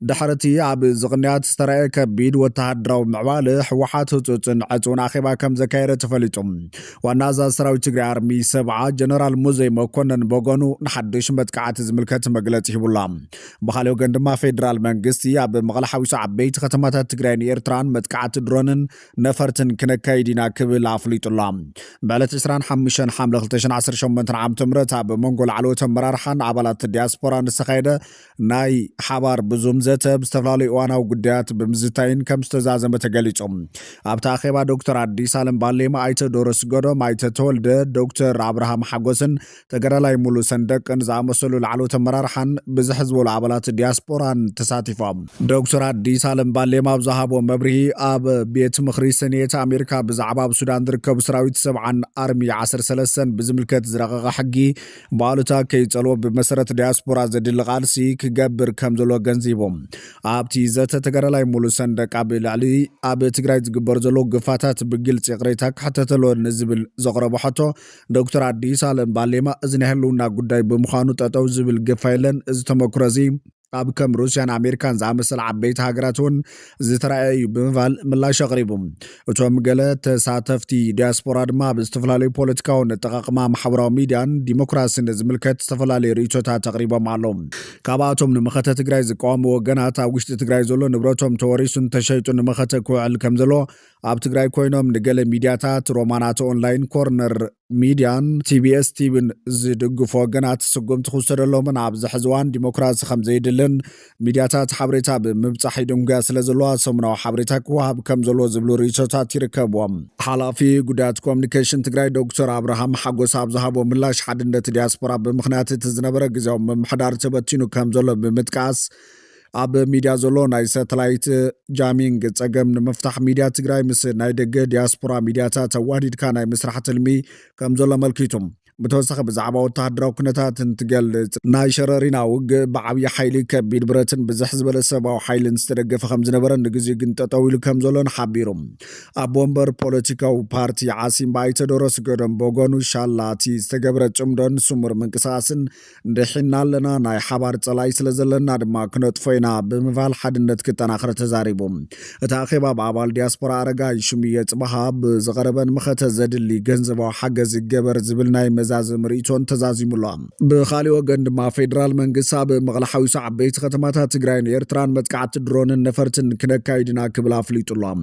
دحرتي عب زغنيات استرأي كبيد وتهدرو معوال حوحات هتوتن عزون أخيبا كم زكايرة تفليتم والنازا سراوي تقري عرمي 7 جنرال موزي مكونن بوغونو نحدش متكعات زملكات مقلاتي بولام بخاليو قندما فيدرال منقستي عب مغلحاويس عبيت ختمات تقريان إيرتران متكعات درونن نفرتن كنكايدينا كبل عفليت اللام بعلت إسران حمشن حمل غلتشن 18 عام تمرت عب منقل علو تمرارحان عبالات الدياسبورا نسخيدة ناي حبار بزوم بستفلالي وانا وقديات بمزتين كم استزازم تقليتهم ابتا اخيبا دكتور عدي سالم باليما ايتا دورس قدو مايتا تولد دكتور ابراهام حقوسن تقرلاي مولو سندق انزا مسلو العلو تمرارحان بزحزبو العبالات الدياسبوران تساتيفهم دكتور عدي سالم باليما بزهابو مبرهي اب بيت مخري سنية امريكا بزعباب سودان دركب سراويت 7 ارمي 10 سلسن بزملكت زرقاق حقي بالوتا كيتلو بمسرة دياسبورا زدل غالسي كقبر كمزلو غنزيبهم ኣብቲ ዘተ ተገረላይ ሙሉ ሰንደቅ ኣብላዕሊ ኣብ ትግራይ ዝግበር ዘሎ ግፋታት ብግልጽ ይቅሬታ ክሕተተሎ ንዝብል ዘቕረቦ ሕቶ ዶክተር አዲስ አለም ባሌማ እዝን ያህልውና ጉዳይ ብምዃኑ ጠጠው ዝብል ገፋይለን እዚ ተመክሮዚ ኣብ ከም ሩስያን ኣሜሪካን ዝኣመሰለ ዓበይቲ ሃገራትን ዝተራእዩ ብምባል ምላሽ ኣቕሪቦም እቶም ገለ ተሳተፍቲ ዲያስፖራ ድማ ብዝተፈላለዩ ፖለቲካውን ኣጠቃቅማ ማሕበራዊ ሚድያን ዲሞክራሲን ዝምልከት ዝተፈላለዩ ርእይቶታት ኣቕሪቦም ኣሎም ካብኣቶም ንመኸተ ትግራይ ዝቃወሙ ወገናት ኣብ ውሽጢ ትግራይ ዘሎ ንብረቶም ተወሪሱን ተሸይጡን ንመኸተ ክውዕል ከም ዘሎ ኣብ ትግራይ ኮይኖም ንገለ ሚድያታት ሮማናት ኦንላይን ኮርነር ሚድያን ቲቢኤስ ቲቪን ዝድግፉ ወገናት ስጉምቲ ክውሰደሎምን ኣብ ዝሕዝዋን ዲሞክራሲ ከም ዘይድልን ሚድያታት ሓበሬታ ብምብፃሕ ድንጓ ስለ ዘለዋ ሰሙናዊ ሓበሬታ ክወሃብ ከም ዘሎ ዝብሉ ርእይቶታት ይርከብዎም ሓላፊ ጉዳያት ኮሙኒኬሽን ትግራይ ዶክተር አብርሃም ሓጎስ ኣብ ዝሃቦ ምላሽ ሓድነት ዲያስፖራ ብምኽንያት እቲ ዝነበረ ግዜያዊ ምምሕዳር ተበቲኑ ከም ዘሎ ብምጥቃስ ኣብ ሚድያ ዘሎ ናይ ሳተላይት ጃሚንግ ፀገም ንምፍታሕ ሚድያ ትግራይ ምስ ናይ ደገ ዲያስፖራ ሚድያታት ተዋዲድካ ናይ ምስራሕ ትልሚ ከም ዘሎ መልኪቶም بتوسخ بزعبا وتهدرو كنتات تقلت ناي شرارينا وق بعبي حيلي كبيد براتن بزحز بلا سبا وحيل نسترقف خمز نبرن نقزي قنت طويل كمزولون حبيرم أبومبر بوليتيكا وبارتي عاسم بايت دورس قدم بوغونو شالاتي استقبرت جمدون سمر من قصاصن ندحينا لنا ناي حبار تلاي سلزلنا دما كنت فينا بمفال حدنت كتان آخر تزاريبهم اتاقيبا بعبال دياسبورا عرقاي شمية بحاب زغربان مخت زدلي جنزبا حقز الجبر زبلناي زازم ريتون تزازم الله بخالي وقند ما فيدرال منقصة بمغلحاويس عبيت ختماتها تقرين إيرتران متقعت درون النفرتن كنكايدنا كبلا فليت الله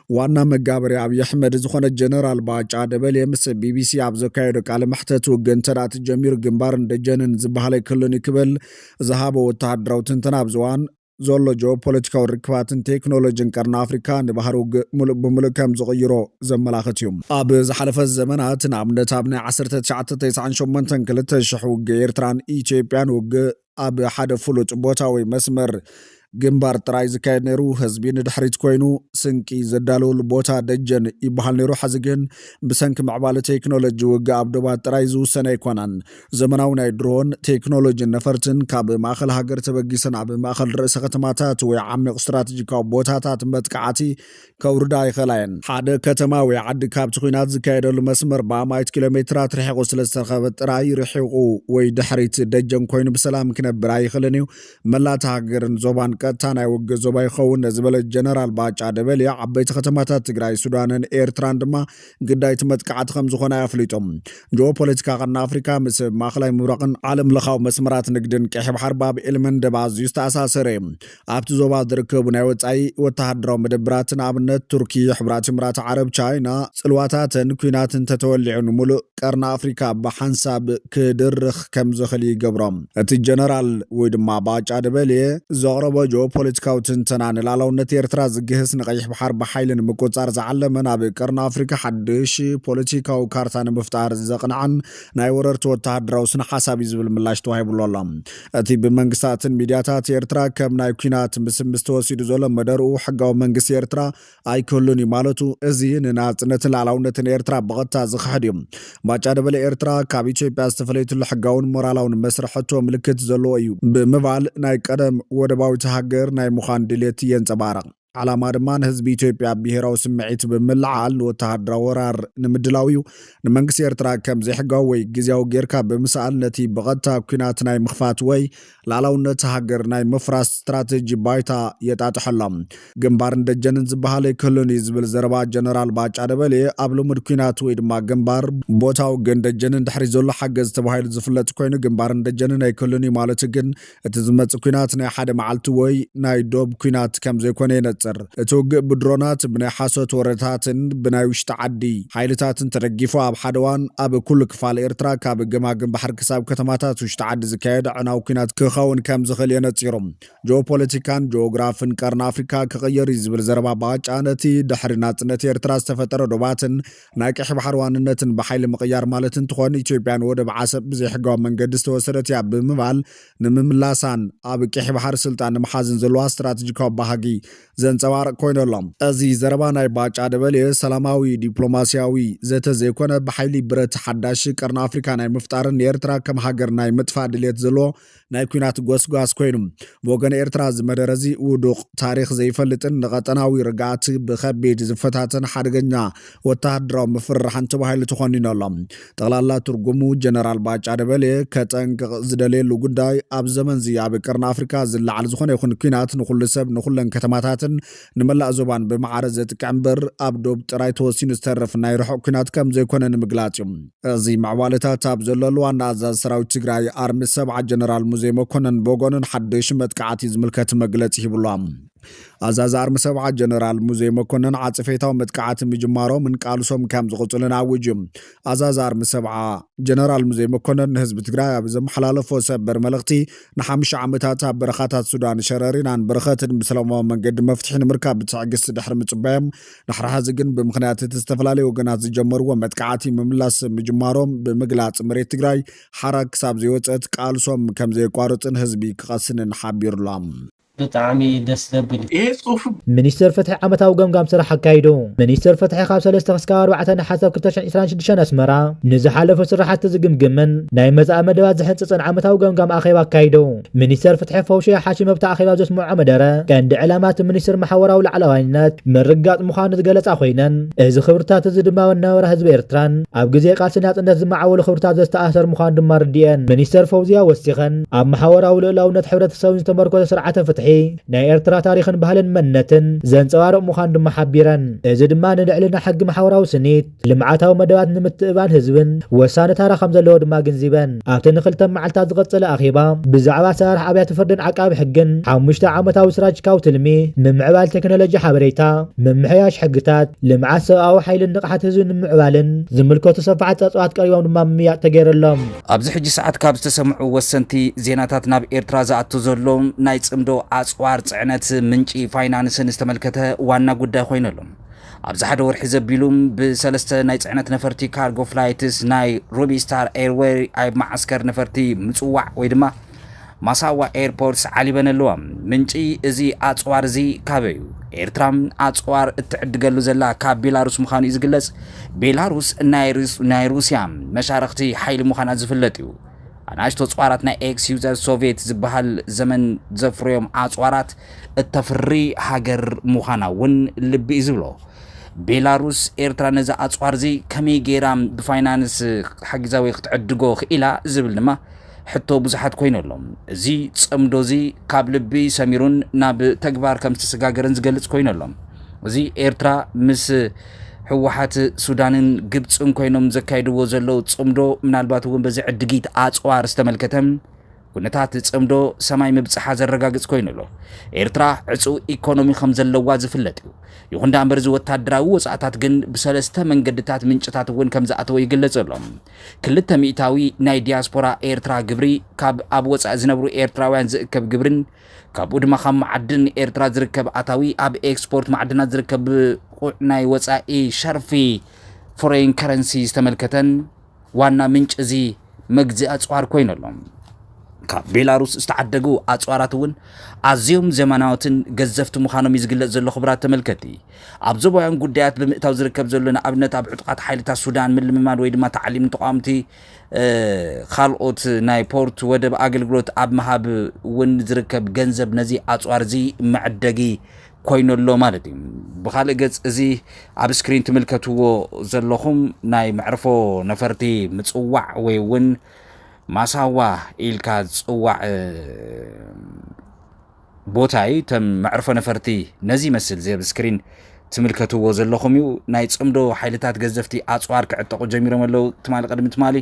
وانا مقابر عبي أحمد زخونة جنرال باج عادبال يمس بي بي سي عبزوكايدك على محتت وقنترات الجمير قنبارن دجنن زبحالي كلوني كبل زهابو وتعدرو تنتناب زوان زولو جو بوليتيكا وركباتن تكنولوجين قرن افريكا نبحرو بملكام زغيرو زملاختيوم اب زحلف الزمانات نعمدت ابنا 1998 كلت شحو غيرتران ايثيوبيان وغ اب حدا فلوت بوتاوي مسمر ግንባር ጥራይ ዝካየድ ነይሩ ህዝቢ ንድሕሪት ኮይኑ ስንቂ ዘዳለወሉ ቦታ ደጀን ይበሃል ነይሩ ሕዚ ግን ብሰንኪ ምዕባለ ቴክኖሎጂ ውግእ ኣብ ዶባት ጥራይ ዝውሰነ ኣይኮነን ዘመናዊ ናይ ድሮን ቴክኖሎጂ ነፈርትን ካብ ማእኸል ሃገር ተበጊሰን ኣብ ማእኸል ርእሰ ከተማታት ወይ ዓሚቕ ስትራቴጂካዊ ቦታታት መጥቃዕቲ ከውርዳ ይኽእላየን ሓደ ከተማ ወይ ዓዲ ካብቲ ኩናት ዝካየደሉ መስመር ብኣማይት ኪሎሜትራት ርሒቑ ስለ ዝተረኸበ ጥራይ ርሒቑ ወይ ድሕሪት ደጀን ኮይኑ ብሰላም ክነብር ኣይኽእልን እዩ መላታ ሃገርን ዞባን ቀጥታና ይወገዝ ዞባ ይኸውን ዝብለ ጀነራል ባጫ ደበል ዓበይቲ ከተማታት ትግራይ ሱዳንን ኤርትራን ድማ ግዳይት መጥቃዕቲ ከም ዝኾነ ያፍሊጦም ጂኦፖለቲካ ቀና አፍሪካ ምስ ማእኸላይ ምብራቕን ዓለም ለኻዊ መስመራት ንግድን ቀይሕ ባሕር ባብ ኤልመን ደባዝ ዝተኣሳሰረ ኣብቲ ዞባ ዝርከቡ ናይ ወጻኢ ወተሃደራዊ መደብራትን ኣብነት ቱርኪ ሕብራት ኤምራት ዓረብ ቻይና ጽልዋታትን ኩናትን ተተወሊዑ ሙሉእ ቀርና አፍሪካ ብሓንሳብ ክድርኽ ከም ዝኽእል ይገብሮም እቲ ጀነራል ወይ ድማ ባጫ ደበል ዘቕረቦ ጂኦፖለቲካዊ ትንተና ንላዕላውነት ኤርትራ ዝግህስ ንቀይሕ ባሕር ብሓይልን ምቁፅፃር ዝዓለመ ናብ ቀርና አፍሪካ ሓድሽ ፖለቲካዊ ካርታ ንምፍጣር ዘቕንዓን ናይ ወረርቲ ወተሃደራዊ ስነ ሓሳብ ዝብል ምላሽ ተዋሂብሉ ኣሎ እቲ ብመንግስታትን ሚድያታት ኤርትራ ከም ናይ ኩናት ምስምስ ተወሲዱ ዘሎ መደርኡ ሕጋዊ መንግስቲ ኤርትራ ኣይክህሉን እዩ ማለቱ እዚ ንናጽነትን ላዕላውነትን ኤርትራ ብቐጥታ ዝኽሕድ እዩ ባጫ ደበለ ኤርትራ ካብ ኢትዮጵያ ዝተፈለየትሉ ሕጋውን ሞራላውን መስርሕቶ ምልክት ዘለዎ እዩ ብምባል ናይ ቀደም ወደባዊት ሃገር ናይ ሙኻን ድሌት የንጸባረቕ ዓላማ ድማ ንህዝቢ ኢትዮጵያ ብሄራዊ ስምዒት ብምልዓል ወተሃደራዊ ወራር ንምድላው ንመንግስቲ ኤርትራ ከም ዘይሕጋዊ ወይ ግዝያዊ ጌርካ ብምስኣል ነቲ ብቐጥታ ኩናት ናይ ምኽፋት ወይ ላዕላውነት ሃገር ናይ ምፍራስ ስትራቴጂ ባይታ የጣጥሐሎም ግንባር ደጀንን ዝበሃለ ክህሉን ዝብል ዘረባ ጀነራል ባጫ ደበሌ ኣብ ልሙድ ኩናት ወይ ድማ ግንባር ቦታው ግን ደጀንን ድሕሪ ዘሎ ሓገዝ ተባሂሉ ዝፍለጥ ኮይኑ ግንባር ደጀንን ናይ ክህሉን ማለት ግን እቲ ዝመጽእ ኩናት ናይ ሓደ መዓልቲ ወይ ናይ ዶብ ኩናት ከም ዘይኮነ ይነጽር እቲ ውግእ ብድሮናት ብናይ ሓሶት ወረታትን ብናይ ውሽጢ ዓዲ ሓይልታትን ተደጊፉ ኣብ ሓደዋን ኣብ ኩሉ ክፋል ኤርትራ ካብ ገማግም ባሕር ክሳብ ከተማታት ውሽጢ ዓዲ ዝካየድ ዕናው ኩናት ክኸውን ከም ዝኽእል የነጽሮም ጂኦፖለቲካን ጂኦግራፍን ቀርኒ ኣፍሪካ ክቕየር ዝብል ዘረባ ባጫ ነቲ ድሕሪ ናጽነት ኤርትራ ዝተፈጠረ ዶባትን ናይ ቀይሕ ባሕር ዋንነትን ብሓይሊ ምቕያር ማለት እንትኾን ኢትዮጵያን ወደብ ዓሰብ ብዘይሕጋዊ መንገዲ ዝተወሰደት እያ ብምባል ንምምላሳን ኣብ ቀይሕ ባሕር ስልጣን ንምሓዝን ዘለዋ ስትራቴጂካዊ ባህጊ ዘንጸባርቕ ኮይኑ ኣሎ እዚ ዘረባ ናይ ባጫ ደበሌ ሰላማዊ ዲፕሎማስያዊ ዘተ ዘይኮነ ብሓይሊ ብረት ሓዳሽ ቀርኒ ኣፍሪካ ናይ ምፍጣርን ኤርትራ ከም ሃገር ናይ ምጥፋእ ድሌት ዘሎ ናይ ኩናት ጎስጓስ ኮይኑ ብወገን ኤርትራ ዝመደረዚ ውዱቕ ታሪክ ዘይፈልጥን ንቐጠናዊ ርግኣት ብከቢድ ዝፈታተን ሓደገኛ ወተሃደራዊ ምፍርራሕን ተባሂሉ ተኾኒኑ ኣሎ ጠቕላላ ትርጉሙ ጀነራል ባጫ ደበሌ ከጠንቅቕ ዝደልየሉ ጉዳይ ኣብ ዘመን ዚ ኣብ ቀርኒ ኣፍሪካ ዝለዓል ዝኾነ ይኹን ኩናት ንኹሉ ሰብ ንኹለን ከተማታትን ንመላእ ዞባን ብማዕረ ዘጥቅዕ እምበር ኣብ ዶብ ጥራይ ተወሲኑ ዝተረፍ ናይ ርሑቕ ኩናት ከም ዘይኮነ ንምግላጽ እዩ እዚ ምዕባለታት ኣብ ዘለሉ ዋና ኣዛዝ ሰራዊት ትግራይ ኣርሚ 7 ጀነራል ሙዘይ መኮነን በጎንን ሓድሽ መጥቃዕቲ ዝምልከት መግለጺ ሂብሎም ኣዛዝ ኣርሚ 7 ጀነራል ሙዘይ መኮነን ዓጽፈታዊ መጥቃዕቲ ምጅማሮም ቃልሶም ከም ዝቕጽልን ኣውጅም ኣዛዝ ኣርሚ 7 ጀነራል ሙዘይ መኮነን ንህዝቢ ትግራይ ኣብ ዘመሓላለፎ ሰበር መልእኽቲ ንሓሙሽተ ዓመታት ኣብ በረኻታት ሱዳን ሸረሪናን በረኸትን ብሰላማዊ መንገዲ መፍትሒ ንምርካብ ብትዕግስቲ ድሕሪ ምጽባዮም ንሕራ ሕዚ ግን ብምኽንያት እቲ ዝተፈላለዩ ወገናት ዝጀመርዎ መጥቃዕቲ ምምላስ ምጅማሮም ብምግላጽ መሬት ትግራይ ሓራግ ክሳብ ዘይወፀት ቃልሶም ከም ዘይቋርጽን ህዝቢ ክቐስንን ሓቢሩሎም በጣም ደስ ዘብል ሚኒስትር ፍትሒ ዓመታዊ ገምጋም ስራሕ አካይዱ ሚኒስትር ፍትሒ ካብ 3 እስካብ 4 ሓሳብ 2026 ኣስመራ ንዝሓለፈ ስራሕቲ ዝግምግምን ናይ መጻኢ መደባት ዝሕንጽጽን ዓመታዊ ገምጋም ኣኼባ አካይዱ ሚኒስትር ፍትሒ ፈውሺ ሓሺም መብታ ኣኼባ ዘስምዑ መደረ ቀንዲ ዕላማት ሚኒስትር ማሕበራዊ ላዕለዋይነት ምርጋጽ ምዃኑ ዝገለጻ ኮይነን እዚ ክብርታት እዚ ድማ ወናብራ ህዝቢ ኤርትራን ኣብ ግዜ ቃልሲ ናጽነት ዝመዓወሉ ክብርታት ዘስተኣሰር ምዃኑ ድማ ርድየን ሚኒስትር ፈውዚያ ወሲኸን ኣብ ማሕበራዊ ልዕላውነት ሕብረተሰብ ዝተመርኮዘ ስርዓተ ፍትሒ ናይ ኤርትራ ታሪኽን ባህልን መንነትን ዘንጸባርቕ ምዃኑ ድማ ሓቢረን እዚ ድማ ንልዕልና ሕጊ ማሕበራዊ ስኒት ልምዓታዊ መደባት ንምትእባን ህዝብን ወሳኒ ታሪኽ ከም ዘለዎ ድማ ግንዚበን ኣብቲ ንኽልተ መዓልታት ዝቐጸለ ኣኼባ ብዛዕባ ስራሕ ኣብያተ ፍርድን ዓቃቢ ሕግን 5 ዓመታዊ ስትራቴጂካዊ ትልሚ ምምዕባል ቴክኖሎጂ ሓበሬታ ምምሕያሽ ሕግታት ልምዓት ሰብኣዊ ሓይልን ንቕሓት ህዝብን ንምዕባልን ዝምልከቱ ሰፋዓት ፀዋት ቀሪቦም ድማ ምምያጥ ተገይረሎም ኣብዚ ሕጂ ሰዓት ካብ ዝተሰምዑ ወሰንቲ ዜናታት ናብ ኤርትራ ዝኣቱ ዘሎ ናይ ጽምዶ ኣጽዋር ጽዕነት ምንጪ ፋይናንስን ዝተመልከተ ዋና ጉዳይ ኮይነሎም ኣብዚ ሓደ ወርሒ ዘቢሉም ብሰለስተ ናይ ጽዕነት ነፈርቲ ካርጎ ፍላይትስ ናይ ሩቢስታር ኤርዌይ ኣብ ማዓስከር ነፈርቲ ምጽዋዕ ወይ ድማ ማሳዋ ኤርፖርትስ ዓሊበን ኣለዋ ምንጪ እዚ ኣጽዋር እዚ ካበዩ ኤርትራም ኣጽዋር እትዕድገሉ ዘላ ካብ ቤላሩስ ምዃኑ እዩ ዝግለጽ ቤላሩስ ናይ ሩስያ መሻርክቲ ሓይሊ ምዃና ዝፍለጥ እዩ ኣናሽቶ ጽዋራት ናይ ኤክስ ዩዘር ሶቪየት ዝበሃል ዘመን ዘፍርዮም ኣጽዋራት እተፍሪ ሃገር ምዃና እውን ልቢ ዝብሎ ቤላሩስ ኤርትራ ነዚ ኣጽዋር እዚ ከመይ ጌራ ብፋይናንስ ሓጊዛዊ ክትዕድጎ ክኢላ ዝብል ድማ ሕቶ ብዙሓት ኮይነሎም እዚ ጽምዶ እዚ ካብ ልቢ ሰሚሩን ናብ ተግባር ከም ዝተሰጋገረን ዝገልጽ ኮይነሎም እዚ ኤርትራ ምስ ሕወሓት ሱዳንን ግብፅን ኮይኖም ዘካይድዎ ዘለው ጽምዶ ምናልባት እውን በዚ ዕድጊት ኣጽዋር ዝተመልከተም ኩነታት ጽምዶ ሰማይ ምብጽሓ ዘረጋግጽ ኮይኑሎ ኤርትራ ዕፁ ኢኮኖሚ ከም ዘለዋ ዝፍለጥ እዩ ይኹን ዳንበር እዚ ወታደራዊ ወጻእታት ግን ብሰለስተ መንገድታት ምንጭታት እውን ከም ዝኣተወ ይግለጸሎም ክልተ ሚእታዊ ናይ ዲያስፖራ ኤርትራ ግብሪ ካብ ኣብ ወጻእ ዝነብሩ ኤርትራውያን ዝእከብ ግብርን ካብኡ ድማ ካብ ማዕድን ኤርትራ ዝርከብ ኣታዊ ኣብ ኤክስፖርት ማዕድናት ዝርከብ ናይ ወጻኢ ሸርፊ ፎሬን ከረንሲ ዝተመልከተን ዋና ምንጭ እዚ መግዚ ኣጽዋር ኮይነሎም ካብ ቤላሩስ ዝተዓደጉ ኣጽዋራት እውን ኣዝዮም ዘመናዊትን ገዘፍቲ ምዃኖም ይዝግለጽ ዘሎ ክብራት ተመልከቲ ኣብ ዞባውያን ጉዳያት ብምእታው ዝርከብ ዘሎ ንኣብነት ኣብ ዕጡቃት ሓይልታት ሱዳን ምልምማድ ወይ ድማ ተዓሊም ተቋምቲ ካልኦት ናይ ፖርት ወደብ ኣገልግሎት ኣብ መሃብ እውን ዝርከብ ገንዘብ ነዚ ኣጽዋር እዚ መዕደጊ ኮይኑሎ ማለት እዩ ብኻልእ ገጽ እዚ ኣብ ስክሪን ትምልከትዎ ዘለኹም ናይ መዕርፎ ነፈርቲ ምጽዋዕ ወይ እውን ማሳዋ ኢልካ ዝጽዋዕ ቦታ እዩ ተም መዕርፎ ነፈርቲ ነዚ መስል እዚ ኣብ ስክሪን ትምልከትዎ ዘለኹም እዩ ናይ ጽምዶ ሓይልታት ገዘፍቲ ኣጽዋር ክዕጠቑ ጀሚሮም ኣለው ትማሊ ቅድሚ ትማሊ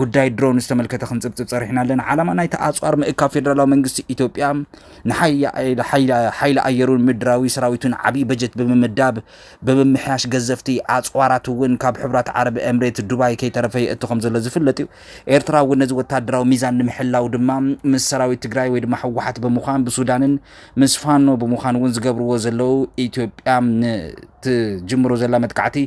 ጉዳይ ድሮን ዝተመልከተ ክንጽብጽብ ጸሪሕና ኣለና ዓላማ ናይቲ ኣጽዋር ምእካብ ፌደራላዊ መንግስቲ ኢትዮጵያ ንሓይሊ ኣየሩን ምድራዊ ሰራዊቱን ዓብይ በጀት ብምምዳብ ብምምሕያሽ ገዘፍቲ ኣጽዋራት እውን ካብ ሕብራት ዓረብ ኤምሬት ዱባይ ከይተረፈ የእቱ ከም ዘሎ ዝፍለጥ እዩ ኤርትራ እውን ነዚ ወታደራዊ ሚዛን ንምሕላው ድማ ምስ ሰራዊት ትግራይ ወይ ድማ ሕወሓት ብምዃን ብሱዳንን ምስ ፋኖ ብምዃን እውን ዝገብርዎ ዘለው ኢትዮጵያ ትጅምሮ ዘላ መጥቃዕቲ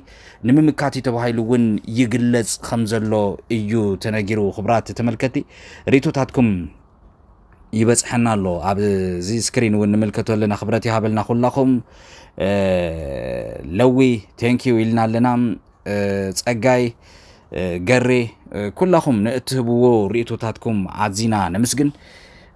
ንምምካቲ ተባሂሉ እውን ይግለጽ ከም ዘሎ እዩ ተነጊሩ ክብራት ተመልከቲ ሪቶታትኩም ይበጽሐና ኣሎ ኣብዚ ስክሪን እውን ንምልከቶ ኣለና ክብረት ይሃበልና ኩላኹም ለዊ ቴንኪዩ ኢልና ኣለና ጸጋይ ገሬ ኩላኹም ንእትህብዎ ሪቶታትኩም ኣዝና ነምስግን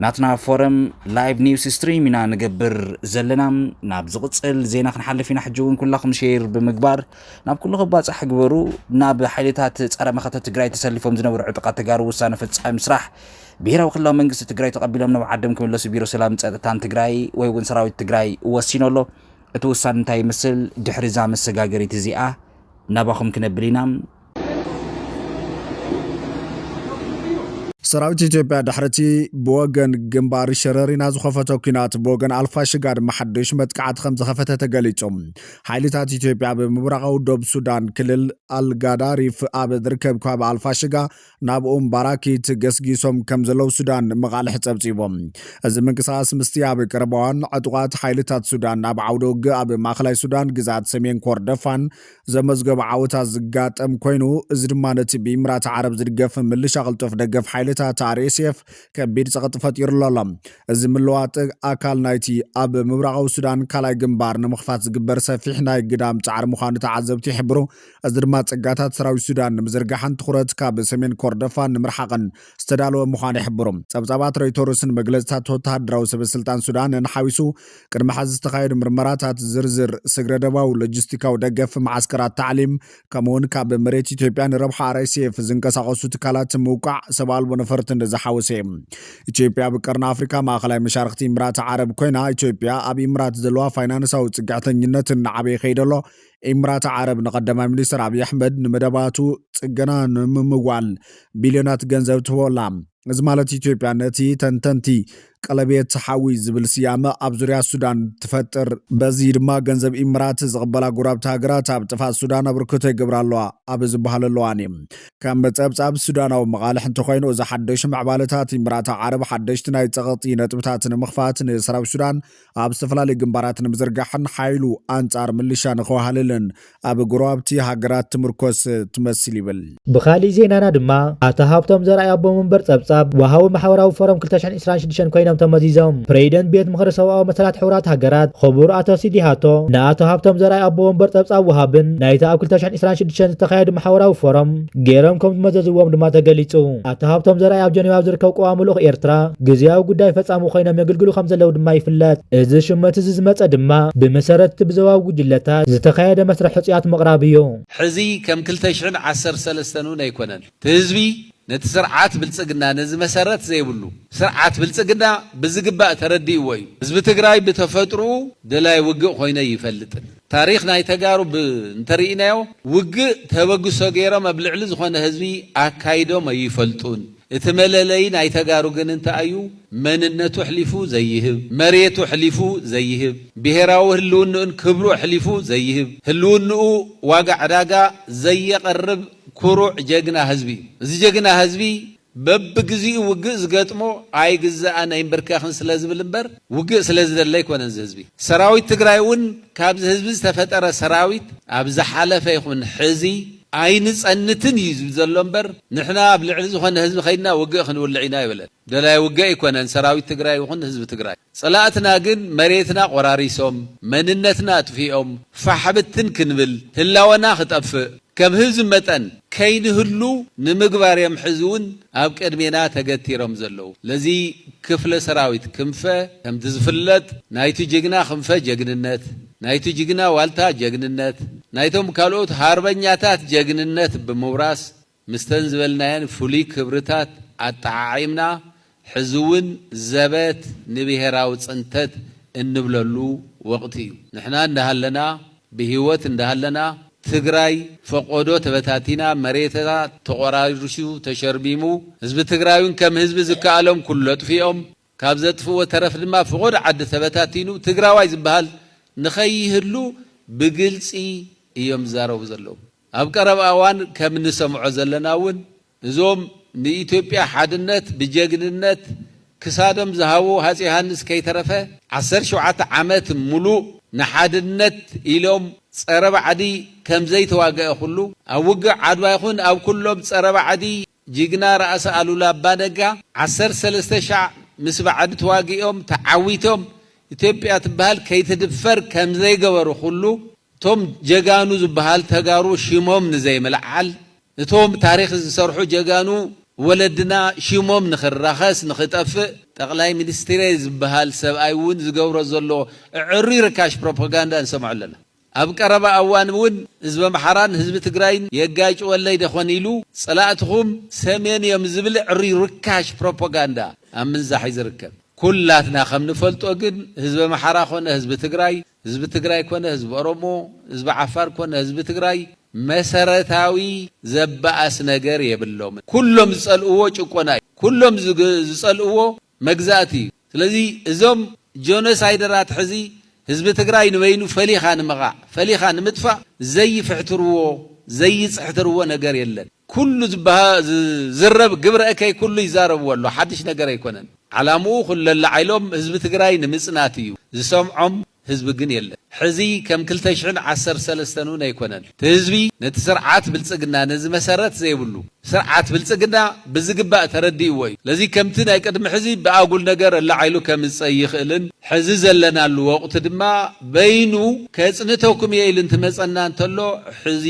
ናትና ፎረም ላይቭ ኒውስ ስትሪም ኢና ንገብር ዘለና ናብ ዝቕጽል ዜና ክንሓልፍ ኢና ሕጂ እውን ኩላኹም ሼር ብምግባር ናብ ኩልኹም ባጽሕ ግበሩ ናብ ሓይልታት ጸረ መኸተ ትግራይ ተሰሊፎም ዝነበሩ ዕጡቃት ተጋሩ ውሳነ ፍጻሜ ስራሕ ብሄራዊ ክልላዊ መንግስቲ ትግራይ ተቐቢሎም ናብ ዓዶም ክምለሱ ቢሮ ሰላም ጸጥታን ትግራይ ወይ እውን ሰራዊት ትግራይ ወሲኑ ኣሎ እቲ ውሳነ እንታይ ይመስል ድሕሪ ዛ መሰጋገሪት እዚኣ ናባኹም ክነብል ኢና ሰራዊት ኢትዮጵያ ድሕርቲ ብወገን ግንባር ሸረሪና ዝኸፈቶ ኩናት ብወገን ኣልፋሽጋ ድማ ሓድሽ መጥቃዕቲ ከም ዝኸፈተ ተገሊጾም ሓይልታት ኢትዮጵያ ብምብራቃዊ ዶብ ሱዳን ክልል ኣልጋዳሪፍ ኣብ ዝርከብ ካብ ኣልፋሽጋ ናብ ባራኪት ገስጊሶም ከም ዘለው ሱዳን መቃልሕ ጸብጺቦም እዚ ምንቅስቓስ ምስቲ ኣብ ቀረባዋን ዕጡቃት ሓይልታት ሱዳን ናብ ዓውደ ውግእ ኣብ ማእከላይ ሱዳን ግዛት ሰሜን ኮርደፋን ዘመዝገበ ዓወታት ዝጋጠም ኮይኑ እዚ ድማ ነቲ ብኢምራት ዓረብ ዝድገፍ ምልሻ ቅልጡፍ ደገፍ ሓይልታት RSF ከቢድ ጸቕጥ ፈጢሩሎ ኣሎ እዚ ምልዋጥ ኣካል ናይቲ ኣብ ምብራቃዊ ሱዳን ካልኣይ ግንባር ንምኽፋት ዝግበር ሰፊሕ ናይ ግዳም ጻዕሪ ምዃኑ ተዓዘብቲ ይሕብሩ እዚ ድማ ጽጋታት ሰራዊት ሱዳን ንምዝርጋሕን ትኹረት ካብ ሰሜን ኮርደፋን ንምርሓቕን ዝተዳለወ ምዃኑ ይሕብሩ ጸብጻባት ሮይተርስን መግለጽታት ወተሃደራዊ ሰበስልጣን ሱዳን ንሓዊሱ ቅድሚ ሕዚ ዝተኻየዱ ምርመራታት ዝርዝር ስግረደባዊ ሎጂስቲካዊ ደገፍ ማዓስከራት ታዕሊም ከምኡውን ካብ መሬት ኢትዮጵያ ንረብሓ RSF ዝንቀሳቐሱ ትካላት ምውቃዕ ሰብኣልቦ ነፈርትን ዝሓወሰ ኢትዮጵያ ብቀርኒ ኣፍሪካ ማእከላይ መሻርክቲ ኢምራት ዓረብ ኮይና ኢትዮጵያ ኣብ ኢምራት ዘለዋ ፋይናንሳዊ ጽጋዕተኝነትን ዓበይ ከይደሎ ኢምራት ዓረብ ንቀዳማይ ሚኒስትር ኣብይ ኣሕመድ ንመደባቱ ጽገና ንምምዋል ቢልዮናት ገንዘብ ትወላ እዚ ማለት ኢትዮጵያ ነቲ ተንተንቲ ቀለቤት ሓዊ ዝብል ስያመ ኣብ ዙርያ ሱዳን ትፈጥር በዚ ድማ ገንዘብ ኢምራት ዝቕበላ ጉራብቲ ሃገራት ኣብ ጥፋት ሱዳን ኣበርክቶ ይገብራ ኣለዋ ኣብ ዝበሃለለዋን ከም በጸብጻብ ሱዳናዊ መቃልሕ እንተኮይኑ እዚ ሓደሽ ምዕባለታት ኢምራት ዓረብ ሓደሽቲ ናይ ጸቕጢ ነጥብታት ንምኽፋት ንሰራዊት ሱዳን ኣብ ዝተፈላለዩ ግንባራት ንምዝርጋሕን ሓይሉ ኣንጻር ምልሻ ንኸዋህልልን ኣብ ጉራብቲ ሃገራት ትምርኮስ ትመስል ይብል ብኻሊእ ዜናና ድማ ኣቶ ሃብቶም ዘርኣይ ኣቦ መንበር ጸብጻብ ወሃዊ ማሕበራዊ ፎረም 2026 ኮይኖም ተመዚዞም ፕሬዚደንት ቤት ምክሪ ሰብኣዊ መሰላት ሕብራት ሃገራት ክቡር ኣቶ ሲዲ ሃቶ ንኣቶ ሃብቶም ዘርኣይ ኣቦ መንበር ጸብጻብ ወሃብን ናይቲ ኣብ 2026 ዝተኻየዱ ማሕበራዊ ፎረም ገይሮም ከም ዝመዘዝዎም ድማ ተገሊጹ ኣቶ ሃብቶም ዘርኣይ ኣብ ጀኔቫ ዝርከብ ቀዋሚ ልኡኽ ኤርትራ ግዝያዊ ጉዳይ ፈጻሙ ኮይኖም የገልግሉ ከም ዘለው ድማ ይፍለጥ እዚ ሽመት እዚ ዝመጸ ድማ ብመሰረት ብዘዋዊ ጉጅለታት ዝተኻየደ መስርሕ ሕጽያት ምቕራብ እዩ ሕዚ ከም 2013 እውን ኣይኮነን ህዝቢ ነቲ ስርዓት ብልጽግና ነዚ መሰረት ዘይብሉ ስርዓት ብልጽግና ብዝግባእ ተረዲእዎ እዩ ህዝቢ ትግራይ ብተፈጥሩ ደላይ ውግእ ኮይነ ይፈልጥን ታሪክ ናይ ተጋሩ እንተርኢናዮ ውግእ ተበግሶ ገይሮም ኣብ ልዕሊ ዝኾነ ህዝቢ ኣካይዶም ኣይፈልጡን እቲ መለለይ ናይ ተጋሩ ግን እንታይ እዩ መንነቱ ሕሊፉ ዘይህብ መሬቱ ሕሊፉ ዘይህብ ብሄራዊ ህልውንኡን ክብሩ ሕሊፉ ዘይህብ ህልውንኡ ዋጋ ዕዳጋ ዘየቐርብ ኩሩዕ ጀግና ህዝቢ እዚ ጀግና ህዝቢ በብግዚኡ ውግእ ዝገጥሞ ኣይግዛእ ናይ ምብርካኽን ስለ ዝብል እምበር ውግእ ስለ ዝደለ ኣይኮነን ህዝቢ ሰራዊት ትግራይ እውን ካብዚ ህዝቢ ዝተፈጠረ ሰራዊት ኣብ ዝሓለፈ ይኹን ሕዚ አይን ጸንትን ይዝብ ዘሎምበር ንሕና ብልዕሊ ዝኾነ ህዝቢ ኸይድና ውግእ ክንውልዒና ይብለን ደላይ ውግእ ይኮነን ሰራዊት ትግራይ ይኹን ህዝቢ ትግራይ ጸላእትና ግን መሬትና ቆራሪሶም መንነትና አጥፊኦም ፋሕብትን ክንብል ህላወና ክጠፍእ ከም ህዝብ መጠን ከይንህሉ ንምግባር የምሕዝውን ኣብ ቅድሜና ተገቲሮም ዘለው ለዚ ክፍለ ሰራዊት ክንፈ ከምቲ ዝፍለጥ ናይቲ ጅግና ክንፈ ጀግንነት ናይቲ ጅግና ዋልታ ጀግንነት ናይቶም ካልኦት ሃርበኛታት ጀግንነት ብምውራስ ምስተን ዝበልናየን ፍሉይ ክብርታት ኣጠዓዒምና ሕዝውን ዘበት ንብሔራዊ ጽንተት እንብለሉ ወቅቲ እዩ ንሕና እንዳሃለና ብህይወት እንዳሃለና ትግራይ ፈቆዶ ተበታቲና መሬታ ተቆራርሹ ተሸርቢሙ ህዝቢ ትግራይን ከም ህዝቢ ዝከኣሎም ኩሉ ጥፊኦም ካብ ዘጥፍዎ ተረፍ ድማ ፈቆዶ ዓዲ ተበታቲኑ ትግራዋይ ዝበሃል ንኸይህሉ ብግልጺ እዮም ዛረቡ ዘለው ኣብ ቀረባ እዋን ከም ንሰምዖ ዘለናውን እዞም ንኢትዮጵያ ሓድነት ብጀግንነት ክሳዶም ዝሃቡ ሃፄ ዮሃንስ ከይተረፈ 17 ዓመት ሙሉእ ንሓድነት ኢሎም ጸረ ባዕዲ ከም ዘይተዋገአ ሁሉ ኣብ ውግእ ዓድዋ ይኹን ኣብ ኩሎም ጸረ ባዕዲ ጅግና ራእሲ ኣሉላ ኣባነጋ 13,000 ምስ ባዕዲ ተዋጊኦም ተዓዊቶም ኢትዮጵያ ትበሃል ከይትድፈር ከም ዘይገበሩ ሁሉ እቶም ጀጋኑ ዝበሃል ተጋሩ ሽሞም ንዘይምልዓል እቶም ታሪክ ዝሰርሑ ጀጋኑ ወለድና ሽሞም ንኽራኸስ ንኽጠፍእ ጠቅላይ ሚኒስትር ዝበሃል ሰብኣይ እውን ዝገብሮ ዘሎ ዕሪ ርካሽ ፕሮፓጋንዳ እንሰምዖ ኣለና ኣብ ቀረባ እዋን እውን ህዝቢ ኣምሓራን ህዝቢ ትግራይን የጋጭ ወለይ ደኾን ኢሉ ጸላእትኹም ሰሜን እዮም ዝብል ዕሪ ርካሽ ፕሮፓጋንዳ ኣብ ምንዛሕ ይዝርከብ ኩላትና ከም ንፈልጦ ግን ህዝቢ ኣምሓራ ኮነ ህዝቢ ትግራይ ኮነ ህዝቢ ኦሮሞ ህዝቢ ዓፋር ኮነ ህዝቢ ትግራይ መሰረታዊ ዘባኣስ ነገር የብሎም ኩሎም ዝጸልእዎ ጭቆና ኩሎም ዝጸልእዎ መግዛእቲ ስለዚ እዞም ጆኖሳይደራት ሕዚ ህዝቢ ትግራይ ንበይኑ ፈሊኻ ንምቓዕ ፈሊኻ ንምጥፋእ ዘይፍሕትርዎ ዘይጽሕትርዎ ነገር የለን ኩሉ ዝረብ ግብረ እከይ ኩሉ ይዛረብዎ ኣሎ ሓድሽ ነገር ኣይኮነን ዓላምኡ ኩለላ ዓይሎም ህዝቢ ትግራይ ንምጽናት እዩ ዝሰምዖም ህዝቢ ግን የለን ሕዚ ከም 2013 እውን ኣይኮነን ህዝቢ ነቲ ስርዓት ብልጽግና ነዚ መሰረት ዘይብሉ ስርዓት ብልጽግና ብዝግባእ ተረዲእዎ እዩ ለዚ ከምቲ ናይ ቅድሚ ሕዚ ብኣጉል ነገር ላዓይሉ ከም ዝጸይኽእልን ሕዚ ዘለናሉ ወቕቲ ድማ በይኑ ከጽንተኩም እየ ኢሉ እንትመጸና እንተሎ ሕዚ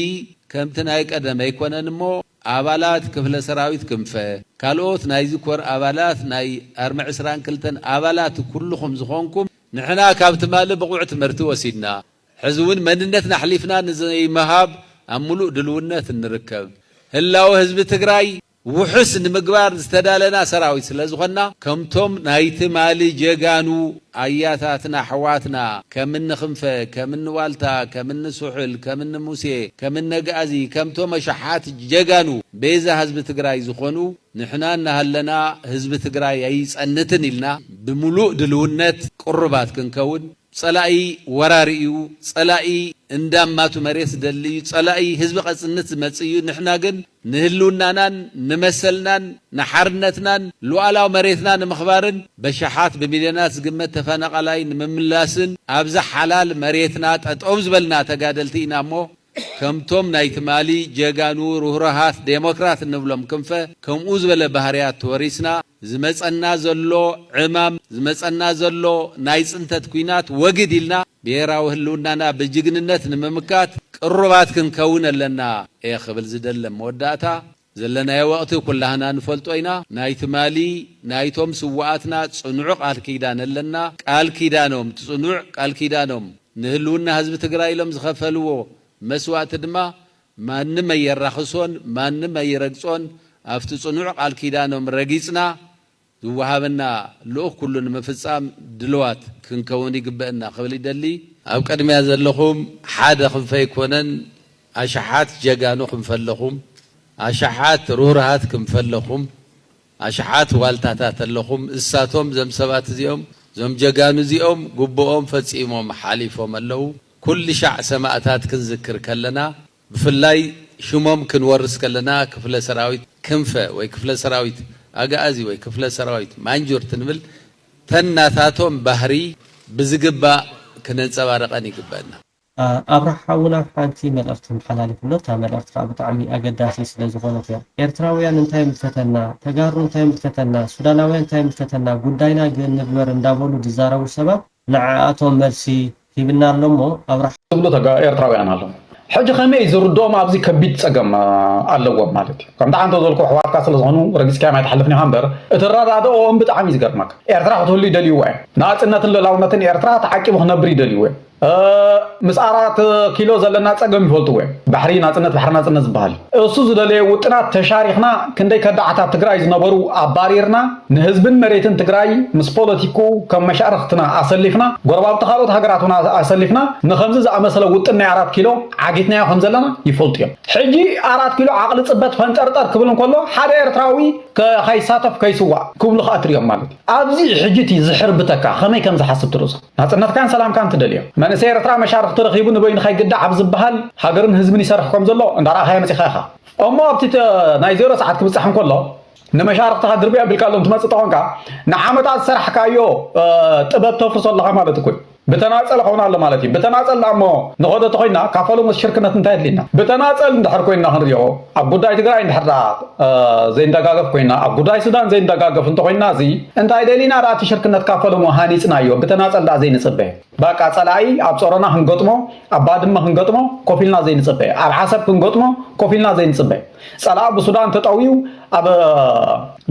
ከምቲ ናይ ቀደም ኣይኮነን እሞ አባላት ክፍለ ሰራዊት ክንፈ ካልኦት ናይዚ ኮር አባላት ናይ 422 አባላት ኩልኩም ዝኾንኩም ንሕና ካብቲ ማለ ብቑዕ ትምህርቲ ወሲድና ሕዝውን መንነትና ሓሊፍና ንዘይመሃብ ኣብ ሙሉእ ድልውነት እንርከብ ህላው ህዝቢ ትግራይ ውሕስ ንምግባር ዝተዳለና ሰራዊት ስለዝኾና ከምቶም ናይቲ ማሊ ጀጋኑ አያታትና ሕዋትና ከምኒ ክንፈ ከምኒ ዋልታ ከምኒ ሱሑል ከምኒ ሙሴ ከምኒ ጋዚ ከምቶም መሻሓት ጀጋኑ ቤዛ ህዝቢ ትግራይ ዝኾኑ ንሕና እናሃለና ህዝቢ ትግራይ ኣይጸንትን ኢልና ብሙሉእ ድልውነት ቁርባት ክንከውን ጸላኢ ወራሪኡ ጸላኢ እንዳማቱ መሬት ደልዩ ጸላኢ ህዝቢ ቀጽነት ዝመጽዩ ንሕና ግን ንህልውናናን ንመሰልናን ንሓርነትናን ሉዓላው መሬትና ንምኽባርን በሸሓት በሚልዮናት ዝግመት ተፈናቃላይ ንምምላስን ኣብዛ ሓላል መሬትና ጠጠው ዝበልና ተጋደልቲ ኢና እሞ ከምቶም ናይቲ ማሊ ጀጋኑ ሩህሩሃት ዴሞክራት እንብሎም ክንፈ ከምኡ ዝበለ ባህርያት ተወሪስና ዝመጸና ዘሎ ዕማም ዝመጸና ዘሎ ናይ ጽንተት ኩናት ወግድ ኢልና ብሔራዊ ህልውናና ብጅግንነት ንምምካት ቅሩባት ክንከውን ኣለና እየ ክብል ዝደለ መወዳእታ ዘለናዮ ወቕቲ ኩላህና ንፈልጦ ኢና ናይቲ ማሊ ናይቶም ስዋኣትና ጽኑዕ ቃል ኪዳን ኣለና ቃል ኪዳኖም ጽኑዕ ቃል ኪዳኖም ንህልውና ህዝቢ ትግራይ ኢሎም ዝኸፈልዎ መስዋዕት ድማ ማንም ኣይራኽሶን ማንም ኣይረግጾን ኣብቲ ጽኑዕ ቃል ኪዳኖም ረጊጽና ዝወሃበና ልኡኽ ኩሉ ንምፍጻም ድልዋት ክንከውን ይግበአና ክብል ይደሊ ኣብ ቀድሚያ ዘለኹም ሓደ ክንፈ ይኮነን ኣሽሓት ጀጋኑ ክንፈለኹም ኣሽሓት ሩህሩሃት ክንፈለኹም ኣሽሓት ዋልታታት ኣለኹም እሳቶም ዘም ሰባት እዚኦም ዞም ጀጋኑ እዚኦም ጉቦኦም ፈጺሞም ሓሊፎም ኣለዉ ኩል ሻዕ ሰማዕታት ክንዝክር ከለና ብፍላይ ሽሞም ክንወርስ ከለና ክፍለ ሰራዊት ክንፈ ወይ ክፍለ ሰራዊት አጋዚ ወይ ክፍለ ሰራዊት ማንጆር ትንብል ተናታቶም ባህሪ ብዝግባ ከነንጸባረቀን ይግባና ኣብራሓውና ሓንቲ መልእኽቲ መሓላለፍ ሎ ታ መልእኽቲ ብጣዕሚ ኣገዳሲ ስለ ዝኾነት እያ ኤርትራውያን እንታይ ምልከተና ተጋሩ እንታይ ምልከተና ሱዳናውያን እንታይ ምልከተና ጉዳይና ግን ንግበር እንዳበሉ ዝዛረቡ ሰባት ንዓኣቶም መልሲ ሂብና ኣሎሞ ኣብራሓ ዝብሉ ኤርትራውያን ኣለው ሕጂ ከመይ ዝርድኦም ኣብዚ ከቢድ ፀገም ኣለዎም ማለት እዩ ከምታ ሓንተ ዘልኩ ኣሕዋትካ ስለዝኾኑ ረጊፅካ ማይ ተሓልፍኒ ኢኻ እምበር እቲ ረዳድኦም ብጣዕሚ ዝገርመካ ኤርትራ ክትህሉ ይደልይዎ እዮም ንኣፅነትን ልዕላውነትን ኤርትራ ተዓቂቡ ክነብር ይደልይዎ እዮም ምስ 4 ኪሎ ዘለና ፀገም ይፈልጥዎ እዮም ባሕሪ ናፅነት ባሕሪ ናፅነት ዝበሃል እሱ ዝደለየ ውጥናት ተሻሪኽና ክንደይ ከዳዓታት ትግራይ ዝነበሩ ኣባሪርና ንህዝብን መሬትን ትግራይ ምስ ፖለቲኩ ከም መሻርክትና ኣሰሊፍና ጎረባብቲ ካልኦት ሃገራት ውን ኣሰሊፍና ንከምዚ ዝኣመሰለ ውጥን ናይ 4 ኪሎ ዓጊትናዮ ከም ዘለና ይፈልጡ እዮም ሕጂ 4 ኪሎ ዓቕሊ ፅበት ፈንጠርጠር ክብል እንከሎ ሓደ ኤርትራዊ ከይሳተፍ ከይስዋዕ ክብሉ ከዓ ትሪኦም ማለት እዩ ኣብዚ ሕጂ እቲ ዝሕርብተካ ከመይ ከም ዝሓስብ ትርእሶ ናፅነትካን ሰላምካን ትደልዮም መንእሰይ ኤርትራ መሻርክ ትረኺቡ ንበይኑ ከይግዳዕ ዝበሃል ሃገርን ህዝብን ይሰርሕ ከም ዘሎ እንዳረኣኻዮ መፂኻ ኢኻ እሞ ኣብቲ ናይ 0 ሰዓት ክብፅሕ እንከሎ ንመሻርክትኻ ድርቢያ ቢልካሎም ትመፅእ ተኾንካ ንዓመታት ዝሰራሕካዮ ጥበብ ተፍርሶ ኣለኻ ማለት እኮ بتناصل خونا الله مالتي بتناصل لامو نخوده تخوينا كافلو مشركنات انتهت لنا بتناصل ندحر كوينا خنريو اب غداي تግራይ እንደحرات زين دغاغف كوينا اب غداي سودان زين دغاغف انت خوينا زي انت ايدلينا رات شركنات كافلو مهانيص نايو بتناصل دا زين صبه باقا صلاي اب صورنا هنغطمو اب بادم هنغطمو كوفيلنا زين صبه اب حسب هنغطمو كوفيلنا زين صبه صلا بسودان تطويو اب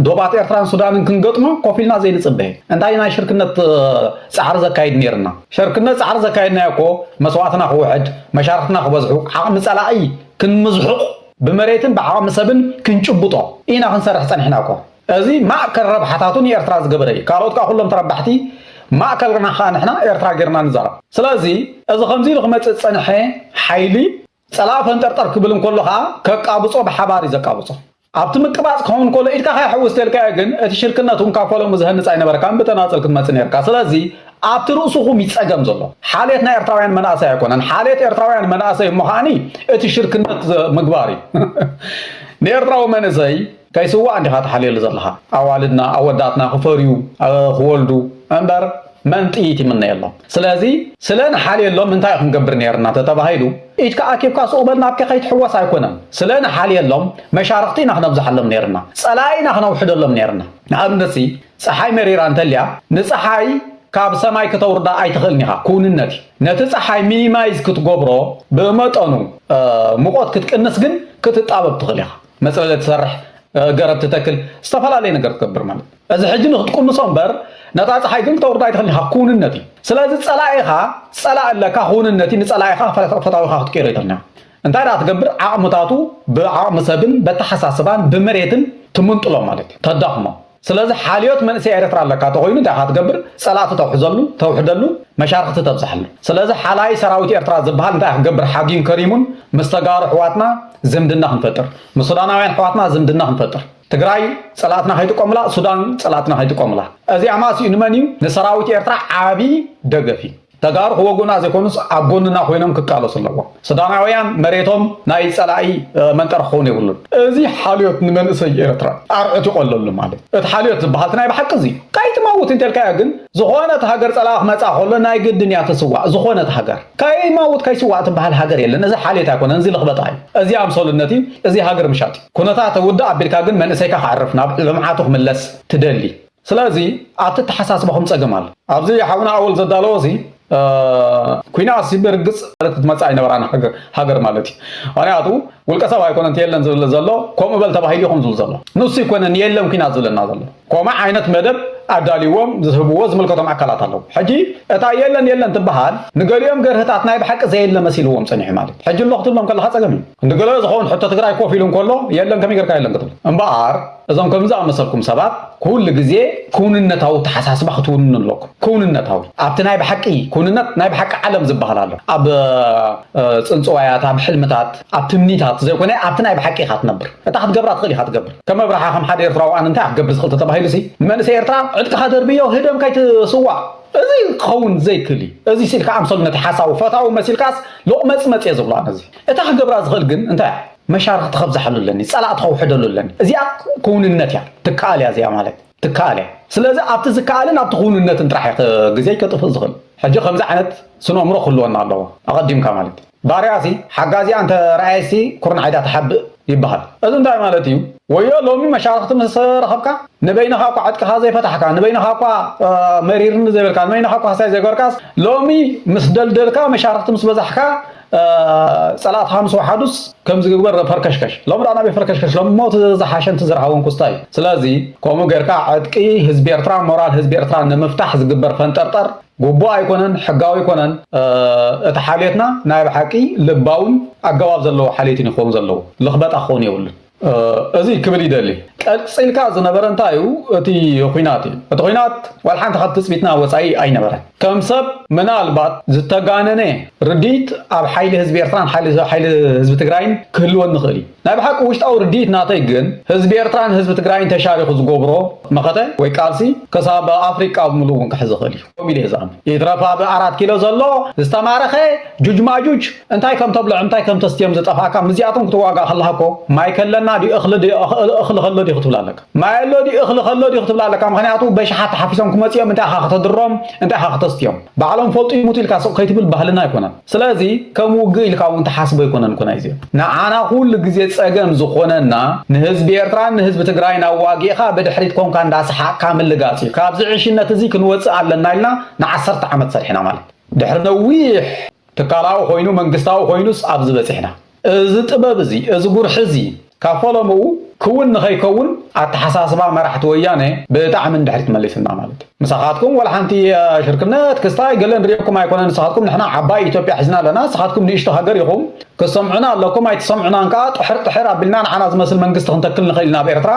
دوبات ኤርትራን ሱዳንን ክንገጥሞ ኮፊልና ዘይ ንጽበ እንታይ ናይ ሽርክነት ጻዕር ዘካይድ ነርና ሽርክነት ጻዕር ዘካይድና ያኮ መስዋዕትና ክውሕድ መሻርክትና ክበዝሑ ዓቕሚ ጸላኢ ክንምዝሑቕ ብመሬትን ብዓቕሚ ሰብን ክንጭብጦ ኢና ክንሰርሕ ጸኒሕና እኮ እዚ ማእከል ረብሓታቱን ኤርትራ ዝገበረ ካልኦት ካ ኩሎም ተረባሕቲ ማእከልና ኻንሕና ኤርትራ ጌርና ንዛረብ ስለዚ እዚ ከምዚ ንክመጽእ ጸንሐ ሓይሊ ጸላ ፈንጠርጠር ክብል እንከሎኻ ከቃብጾ ብሓባር ይዘቃብጾ ኣብቲ ምቅባጽ ከውን ኮለ ኢድካ ሓውስ ተልካ ግን እቲ ሽርክነቱን ካፈሎም ዝህንጽ ኣይነበረካን ብተናጸል ክትመጽእ ነርካ ስለዚ ኣብቲ ርእሱኹም ይጸገም ዘሎ ሓልየት ናይ ኤርትራውያን መናእሰይ ኣይኮነን ሓልየት ኤርትራውያን መናእሰይ ምዃኒ እቲ ሽርክነት ምግባር እዩ ንኤርትራዊ መንእሰይ ከይስዋዕ እንዲኻ ተሓልየሉ ዘለኻ ኣዋልድና ኣወዳትና ክፈርዩ ክወልዱ እምበር መንጥይት ይምነየሎ ስለዚ ስለን ሓልየሎም እንታይ ክንገብር ነርና ተተባሂሉ ኢድካ ኣኪብካ ስኡበልና ኣብከ ከይትሕወስ ኣይኮነን ስለን ሓልየሎም መሻርክቲና ክነብዝሓሎም ነርና ጸላኢና ክነውሕደሎም ነርና ንኣብነት ፀሓይ መሪራ እንተልያ ንፀሓይ ካብ ሰማይ ከተውርዳ ኣይትኽእልኒ ኢኻ ኩንነት ነቲ ፀሓይ ሚኒማይዝ ክትገብሮ ብመጠኑ ሙቆት ክትቅንስ ግን ክትጣበብ ትኽእል ኢኻ መፅለለ ትሰርሕ ገረብ ትተክል ዝተፈላለዩ ነገር ትገብር ማለት እዚ ሕጂ ንክትቅንሶ እምበር ነታ ፀሓይ ግን ከተውርዳ ኣይትኽእልኒ ኢኻ ኩንነት እዩ ስለዚ ጸላኢኻ ጸላእ ኣለካ ኩንነቲ ንጸላኢኻ ፈታዊኻ ክትቀይሮ ይትኽእልና እንታይ ዳ ትገብር ዓቕምታቱ ብዓቕሚ ሰብን በተሓሳስባን ብመሬትን ትምንጥሎ ማለት እዩ ተዳኽሞ ስለዚ ሓልዮት መንእሰይ ኤርትራ ኣለካ ተኮይኑ እንታይ ካ ትገብር ጸላእቲ ተውሕደሉ መሻርክቲ ተብዛሓሉ ስለዚ ሓላይ ሰራዊት ኤርትራ ዝበሃል እንታይ ክገብር ሓጊም ከሪሙን ምስተጋሩ ሕዋትና ዝምድና ክንፈጥር ምስሱዳናውያን ሕዋትና ዝምድና ክንፈጥር ትግራይ ጸላእትና ከይጥቀምላ ሱዳን ጸላእትና ከይጥቀምላ እዚ ኣማሲኡ ንመን እዩ ንሰራዊት ኤርትራ ዓቢ ደገፊ ተጋሩ ወጉና ዘይኮኑስ ኣብ ጎንና ኮይኖም ክቃለሱ ኣለዎም ሱዳናውያን መሬቶም ናይ ጸላኢ መንጠር ክኾኑ ይብሉን እዚ ሓልዮት ንመንእሰይ ኤርትራ ኣርዑት ይቆለሉ ማለት እቲ ሓልዮት ዝበሃል ናይ ብሓቂ እዚ ከይትማውት እንተልካያ ግን ዝኾነት ሃገር ጸላእ ክመጻ ከሎ ናይ ግድን እያ ትስዋዕ ዝኾነት ሃገር ከይማውት ከይስዋዕ ትበሃል ሃገር የለን እዚ ሓልዮት ኣይኮነን እዚ ልኽበጣ እዩ እዚ ኣምሰልነት እዩ እዚ ሃገር ምሻጥ ኩነታት ተውዳእ ኣቢልካ ግን መንእሰይካ ክዓርፍ ናብ ልምዓቱ ክምለስ ትደሊ ስለዚ ኣብቲ ተሓሳስበኹም ፀገም ኣሎ ኣብዚ ሓውና ኣወል ዘዳለዎ እዚ ኩና ሲበርግጽ ማለት ትመጻ ይነበራና ሃገር ማለት እዩ ኣንያቱ ውልቀ ሰብ ኣይኮነን የለን ዝብል ዘሎ ከምኡ በል ተባሂሉ ይኹም ዝብል ዘሎ ንሱ ይኮነን የለም ኩና ዝብለና ዘሎ ኮማ ዓይነት መደብ ኣዳሊዎም ዝህብዎ ዝምልከቶም ኣካላት ኣለዉ ሕጂ እታ የለን ትበሃል ንገሊኦም ገርህታት ናይ ብሓቂ ዘየለ መሲልዎም ፀኒሑ ማለት ሕጂ ኣሎ ክትብሎም ከለካ ፀገም እዩ ንገሊኦ ዝኸውን ሕቶ ትግራይ ኮፍ ኢሉ እንከሎ የለን ከመይ ጌርካ የለን ክትብል እምበኣር እዞም ከምዚ ኣመሰልኩም ሰባት ኩሉ ግዜ ኩንነታዊ ተሓሳስባ ክትውንን ኣለኩም ኩንነታዊ ኣብቲ ናይ ብሓቂ ኩንነት ናይ ብሓቂ ዓለም ዝበሃል ኣሎ ኣብ ፅንፅዋያት ኣብ ሕልምታት ኣብ ትምኒታት ዘይኮነ ኣብቲ ናይ ብሓቂ ኢኻ ትነብር እታ ክትገብራ ትኽእል ኢኻ ትገብር ከም ኣብርሓ ከም ሓደ ኤርትራዊ ኣነ እንታይ ክትገብር ዝኽእል ተባሂሉ መንእሰይ ኤርትራ ዕጥቅኻ ደርብዮ ህደም ከይትስዋዕ እዚ ክኸውን ዘይክእል እዚ ሲልካ ኣምሰልነት ሓሳቡ ፈታዊ መሲልካስ ሎቕመፅመፅ እየ ዝብሎ ኣነ እዚ እታ ክገብራ ዝኽእል ግን እንታይ መሻርክቲ ከብዛሓሉለኒ ጸላእቲ ከውሕደሉለኒ እዚኣ ኩንነት እያ ትከኣል እያ እዚኣ ማለት ትከኣል እያ ስለዚ ኣብቲ ዝከኣልን ኣብቲ ኩንነትን ጥራሕ ግዜ ከጥፍእ ዝኽእል ሕጂ ከምዚ ዓይነት ስነምሮ ክህልወና ኣለዎ ኣቐዲምካ ማለት እዩ ባርያሲ ሓጋዚ አንተ ራእይሲ ኩርን ዓይዳ ተሓብእ ይበሃል እዚ እንታይ ማለት እዩ ወዮ ሎሚ መሻርክቲ ምስ ረኸብካ ንበይንኻ እኳ ዓጥቅኻ ዘይፈታሕካ ንበይንኻ እኳ መሪርን ዘይበልካ ንበይንኻ እኳ ሓሳይ ዘይገርካስ ሎሚ ምስ ደልደልካ መሻርክቲ ምስ በዛሕካ ጸላት 5 ወሓዱስ ከም ዝግበር ፈርከሽከሽ ሎሚ ዳና በፈርከሽከሽ ሎሚ ሞት ዝሓሸንት ዝረሃውን ኩስታይ ስለዚ ከምኡ ጌርካ ዓጥቂ ህዝቢ ኤርትራ ሞራል ህዝቢ ኤርትራ ንምፍታሕ ዝግበር ፈንጠርጠር ጉቦ ኣይኮነን ሕጋዊ ኣይኮነን እቲ ሓልየትና ናይ ብሓቂ ልባውን ኣገባብ ዘለዎ ሓልየትን ይኸውን ዘለዎ ልኽበጣ ክኸውን የብሉን እዚ ክብል ይደሊ ቀጽልካ ዝነበረ እንታይ እዩ እቲ ኩናት እዩ እቲ ኩናት ዋልሓንቲ ኸት ጽቢትና ወጻኢ ኣይነበረን ከም ሰብ ምናልባት ዝተጋነነ ርዲት ኣብ ሓይሊ ህዝቢ ኤርትራን ሓይሊ ህዝቢ ትግራይን ክህልወን ንኽእል እዩ ናይ ብሓቂ ውሽጣዊ ርዲት ናተይ ግን ህዝቢ ኤርትራን ህዝቢ ትግራይን ተሻሪኹ ዝገብሮ መኸተ ወይ ቃልሲ ክሳብ ኣፍሪቃ ብምሉእ እውን ክሕዝ ይኽእል እዩ ከምኢለ ዝኣምን ይትረፋ ብ4 ኪሎ ዘሎ ዝተማረኸ ጁጅማጁጅ እንታይ ከም ተብልዕ እንታይ ከም ተስትዮም ዝጠፋእካ ምዚኣቶም ክትዋጋእ ከለሃኮ ማይ ከለና ዲ እኽሊ ከሎ ዲ ክትብል ኣለካ ማይ ኣሎ ዲ እኽሊ ከሎ ዲ ክትብል ኣለካ ምክንያቱ በሽሓት ሓፊሶም ክመፅኦም እንታይ ኻ ክትድሮም እንታይ ኻ ክትስትዮም ባዕሎም ፈልጡ ይሙት ኢልካ ሱቕ ከይትብል ባህልና ኣይኮነን ስለዚ ከም ውግእ ኢልካ እውን ተሓስቦ ኣይኮነን ኩና እዚኦም ንዓና ኩሉ ግዜ ፀገም ዝኾነና ንህዝቢ ኤርትራን ንህዝቢ ትግራይን ኣዋጊእኻ ብድሕሪት ኮንካ እንዳስሓቅካ ምልጋፅ እዩ ካብዚ ዕሽነት እዚ ክንወፅእ ኣለና ኢልና ን10 ዓመት ሰሪሕና ማለት ድሕሪ ነዊሕ ትካላዊ ኮይኑ መንግስታዊ ኮይኑስ ኣብ ዝበፂሕና እዚ ጥበብ እዚ እዚ ጉርሒ እዚ ካብ ፈለምኡ ክውን ንኸይከውን ኣተሓሳስባ መራሕቲ ወያነ ብጣዕሚ እንድሕሪት መሊስና ማለት እዩ ንስኻትኩም ወላ ሓንቲ ሽርክነት ክስታይ ገለ ንሪኦኩም ኣይኮነን ንስኻትኩም ንሕና ዓባይ ኢትዮጵያ ሒዝና ኣለና ንስኻትኩም ንእሽቶ ሃገር ኢኹም ክሰምዑና ኣለኩም ኣይትሰምዑናን ከዓ ጥሕር ኣቢልና ንዓና ዝመስል መንግስቲ ክንተክል ንኽእል ኢና ብኤርትራ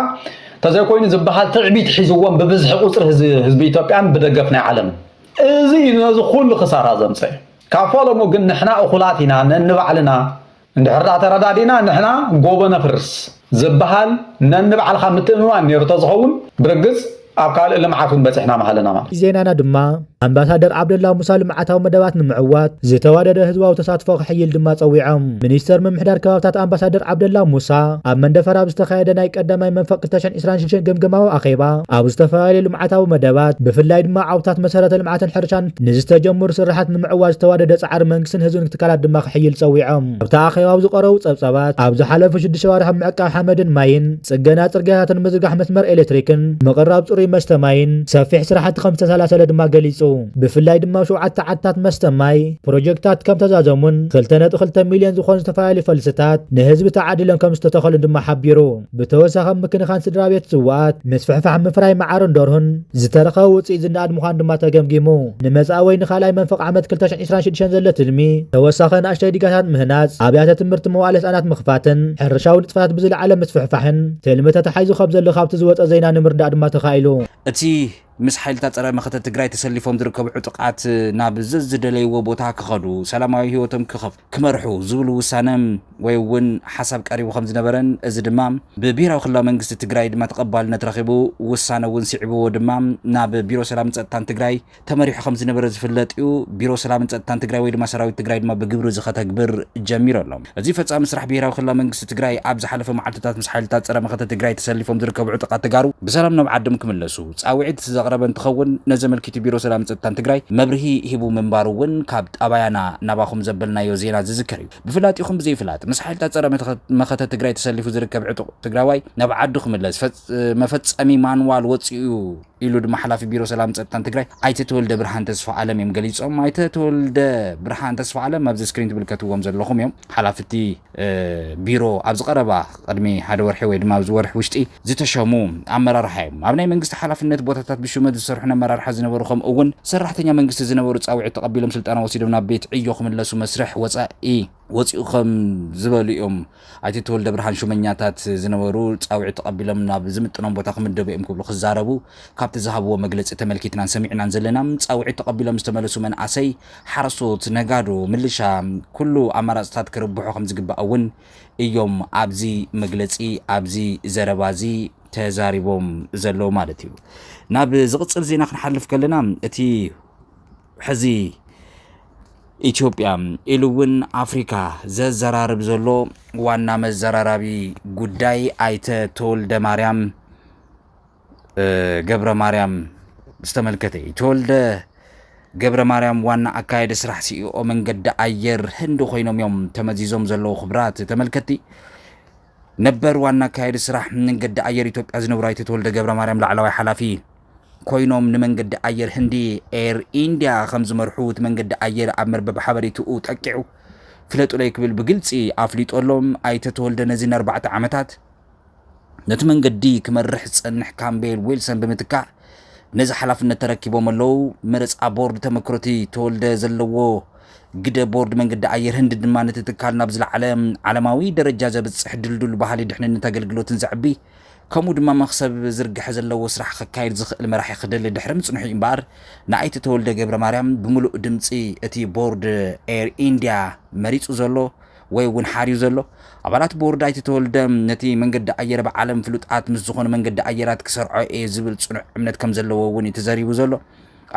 ተዘይኮይኑ ዝበሃል ትዕቢት ሒዝዎም ብብዝሒ ቁፅሪ ህዝቢ ኢትዮጵያን ብደገፍ ናይ ዓለምን እዚ ነዚ ኩሉ ክሳራ ዘምፅእ ካብ ፈለምኡ ግን ንሕና እኹላት ኢና ነንባዕልና እንድሕር ተረዳዲና ንሕና ጎቦ ነፍርስ ዝበሃል ነንባዕልኻ ምትእምማን ነይሩ ተዝኸውን ብርግጽ ኣብ ካልእ ልምዓት እውን በፂሕና መሃለና ማለት ዜናና ድማ ኣምባሳደር ዓብደላ ሙሳ ልምዓታዊ መደባት ንምዕዋት ዝተዋደደ ህዝባዊ ተሳትፎ ክሕይል ድማ ፀዊዖም ሚኒስተር ምምሕዳር ከባብታት ኣምባሳደር ዓብደላ ሙሳ ኣብ መንደፈራ ዝተኻየደ ናይ ቀዳማይ መንፈቅ 2026 ገምገማዊ ኣኼባ ኣብ ዝተፈላለዩ ልምዓታዊ መደባት ብፍላይ ድማ ዓውታት መሰረተ ልምዓትን ሕርሻን ንዝተጀመሩ ስራሓት ንምዕዋት ዝተዋደደ ጻዕሪ መንግስትን ህዝብን ትካላት ድማ ክሕይል ፀዊዖም ኣብታ ኣኼባ ዝቀረቡ ፀብፀባት ኣብ ዝሓለፉ 6 ወርሒ ምዕቃብ ሓመድን ማይን ጽገና ጽርግያታትን ምዝርጋሕ መስመር ኤሌክትሪክን ምቕራብ ጽሩይ መስተ ማይን ሰፊሕ ስራሕቲ ከም ዝተሰላሰለ ድማ ገሊጹ ብፍላይ ድማ 7 ዓታት መስተ ማይ ፕሮጀክታት ከም ተዛዘሙን 2.2 ሚልዮን ዝኾኑ ዝተፈላለዩ ፈልስታት ንህዝቢ ተዓዲሎም ከም ዝተተኸሉ ድማ ሓቢሩ ብተወሳኺ ምክንኻን ስድራ ቤት ጽዋት ምስፍሕፋሕ ምፍራይ ማዓርን ደርሁን ዝተረኸበ ውፅኢት ዝነኣድ ምዃኑ ድማ ተገምጊሙ ንመጻኢ ወይ ንኻልኣይ መንፈቅ ዓመት 2026 ዘሎ ትልሚ ተወሳኺ ንኣሽተይ ዲጋታት ምህናፅ ኣብያተ ትምህርቲ መዋዕለ ህጻናት ምኽፋትን ሕርሻዊ ንጥፈታት ብዝለዓለ ምስፍሕፋሕን ትልሚ ተተሓሒዙ ካብ ዘሎ ካብቲ ዝወፀ ዜና ንምርዳእ ድማ ተኻኢሉ እቲ ምስ ሓይልታት ፀረ መኸተ ትግራይ ተሰሊፎም ዝርከቡ ዕጡቃት ናብ ዝደለይዎ ቦታ ክኸዱ ሰላማዊ ህይወቶም ክመርሑ ዝብሉ ውሳነም ወይ እውን ሓሳብ ቀሪቡ ከም ዝነበረን እዚ ድማ ብብሔራዊ ክልላዊ መንግስቲ ትግራይ ድማ ተቐባልነት ረኺቡ ውሳነ እውን ስዒብዎ ድማ ናብ ቢሮ ሰላምን ፀጥታን ትግራይ ተመሪሑ ከም ዝነበረ ዝፍለጥ እዩ ቢሮ ሰላምን ፀጥታን ትግራይ ወይ ድማ ሰራዊት ትግራይ ድማ ብግብሪ ዝኸተግብር ጀሚሩ ኣሎ እዚ ፈጻሚ ስራሕ ብሔራዊ ክልላዊ መንግስቲ ትግራይ ኣብ ዝሓለፈ መዓልትታት ምስ ሓይልታት ፀረ መኸተ ትግራይ ተሰሊፎም ዝርከቡ ዕጡቃት ተጋሩ ብሰላም ናብ ዓዶም ክምለሱ ጻውዒት ዘቕረበ እንትኸውን ነዘመልክቱ ቢሮ ሰላም ፀጥታን ትግራይ መብርሂ ሂቡ ምንባሩ እውን ካብ ጣባያና ናባኹም ዘበልናዮ ዜና ዝዝክር እዩ ብፍላጢኹም ብዘይፍላጥ ምስ ሓይልታት ፀረ መኸተ ትግራይ ተሰሊፉ ዝርከብ ዕጡቕ ትግራዋይ ናብ ዓዱ ክምለስ መፈጸሚ ማንዋል ወፂኡ ኢሉ ድማ ሓላፊ ቢሮ ሰላም ፀጥታን ትግራይ ኣይተ ተወልደ ብርሃን ተስፋ ዓለም እዮም ገሊፆም ኣይተ ተወልደ ብርሃን ተስፋ ዓለም ኣብዚ ስክሪን ትምልከትዎም ዘለኹም እዮም ሓላፍቲ ቢሮ ኣብ ዝቐረባ ቅድሚ ሓደ ወርሒ ወይ ድማ ኣብዚ ወርሒ ውሽጢ ዝተሸሙ ኣመራርሓ እዮም ኣብ ናይ መንግስቲ ሓላፍነት ቦታታት ብሹመት ዝሰርሑ ኣመራርሓ ዝነበሩ ከምኡ እውን ሰራሕተኛ መንግስቲ ዝነበሩ ጻውዒት ተቐቢሎም ስልጣና ወሲዶም ናብ ቤት ዕዮ ክምለሱ መስርሕ ወፃኢ ወፂኡ ከም ዝበሉ እዮም ኣይተ ተወልደ ብርሃን ሹመኛታት ዝነበሩ ጻውዒት ተቐቢሎም ናብ ዝምጥኖም ቦታ ክምደቡ እዮም ክብሉ ክዛረቡ ካብቲ ዝሃብዎ መግለፂ ተመልኪትናን ሰሚዕናን ዘለና ጻውዒት ተቐቢሎም ዝተመለሱ መንኣሰይ ሓረሶት ነጋዶ ምልሻ ኩሉ ኣማራፅታት ክርብሑ ከም ዝግባእ እውን እዮም ኣብዚ መግለፂ ኣብዚ ዘረባዚ ተዛሪቦም ዘለዉ ማለት እዩ ናብ ዝቕፅል ዜና ክንሓልፍ ከለና እቲ ሕዚ ኢትዮጵያ ኢሉ እውን አፍሪካ ዘዘራርብ ዘሎ ዋና መዘራራቢ ጉዳይ አይተ ተወልደ ማርያም ገብረ ማርያም ዝተመልከተ ተወልደ ገብረ ማርያም ዋና አካሄደ ስራሕ ሲኢኦ መንገዲ አየር ህንድ ኮይኖም እዮም ተመዚዞም ዘለው ክብራት ተመልከቲ ነበር ዋና አካሄደ ስራሕ መንገዲ አየር ኢትዮጵያ ዝነብሩ አይተ ተወልደ ገብረ ማርያም ላዕለዋይ ሓላፊ ኮይኖም ንመንገዲ አየር ህንዲ ኤር ኢንዲያ ከም ዝመርሑት መንገዲ አየር ኣብ መርበብ ሓበሬትኡ ጠቂዑ ፍለጡ ላይ ክብል ብግልፂ ኣፍሊጦሎም አይተ ተወልደ ነዚ 4 ዓመታት ነቲ መንገዲ ክመርሕ ዝጸንሕ ካምቤል ዊልሰን ብምትካዕ ነዚ ሓላፍነት ተረኪቦም ኣለው መረፃ ቦርድ ተመክሮቲ ተወልደ ዘለዎ ግደ ቦርድ መንገዲ አየር ህንዲ ድማ ነቲ ትካል ናብ ዝለዓለ ዓለማዊ ደረጃ ዘብፅሕ ድልዱል ባህሊ ድሕንነት ኣገልግሎትን ዘዕቢ ከምኡ ድማ መክሰብ ዝርግሐ ዘለዎ ስራሕ ከካይድ ዝኽእል መራሒ ክደሊ ድሕሪ ምጽንሑ እምበር ንኣይተ ተወልደ ገብረ ማርያም ብምሉእ ድምፂ እቲ ቦርድ ኤር ኢንዲያ መሪፁ ዘሎ ወይ እውን ሓርዩ ዘሎ ኣባላት ቦርድ ኣይተ ተወልደ ነቲ መንገዲ አየር ብዓለም ፍሉጣት ምስ ዝኾኑ መንገዲ አየራት ክሰርዖ ዝብል ጽኑዕ እምነት ከም ዘለዎ እውን ተዘሪቡ ዘሎ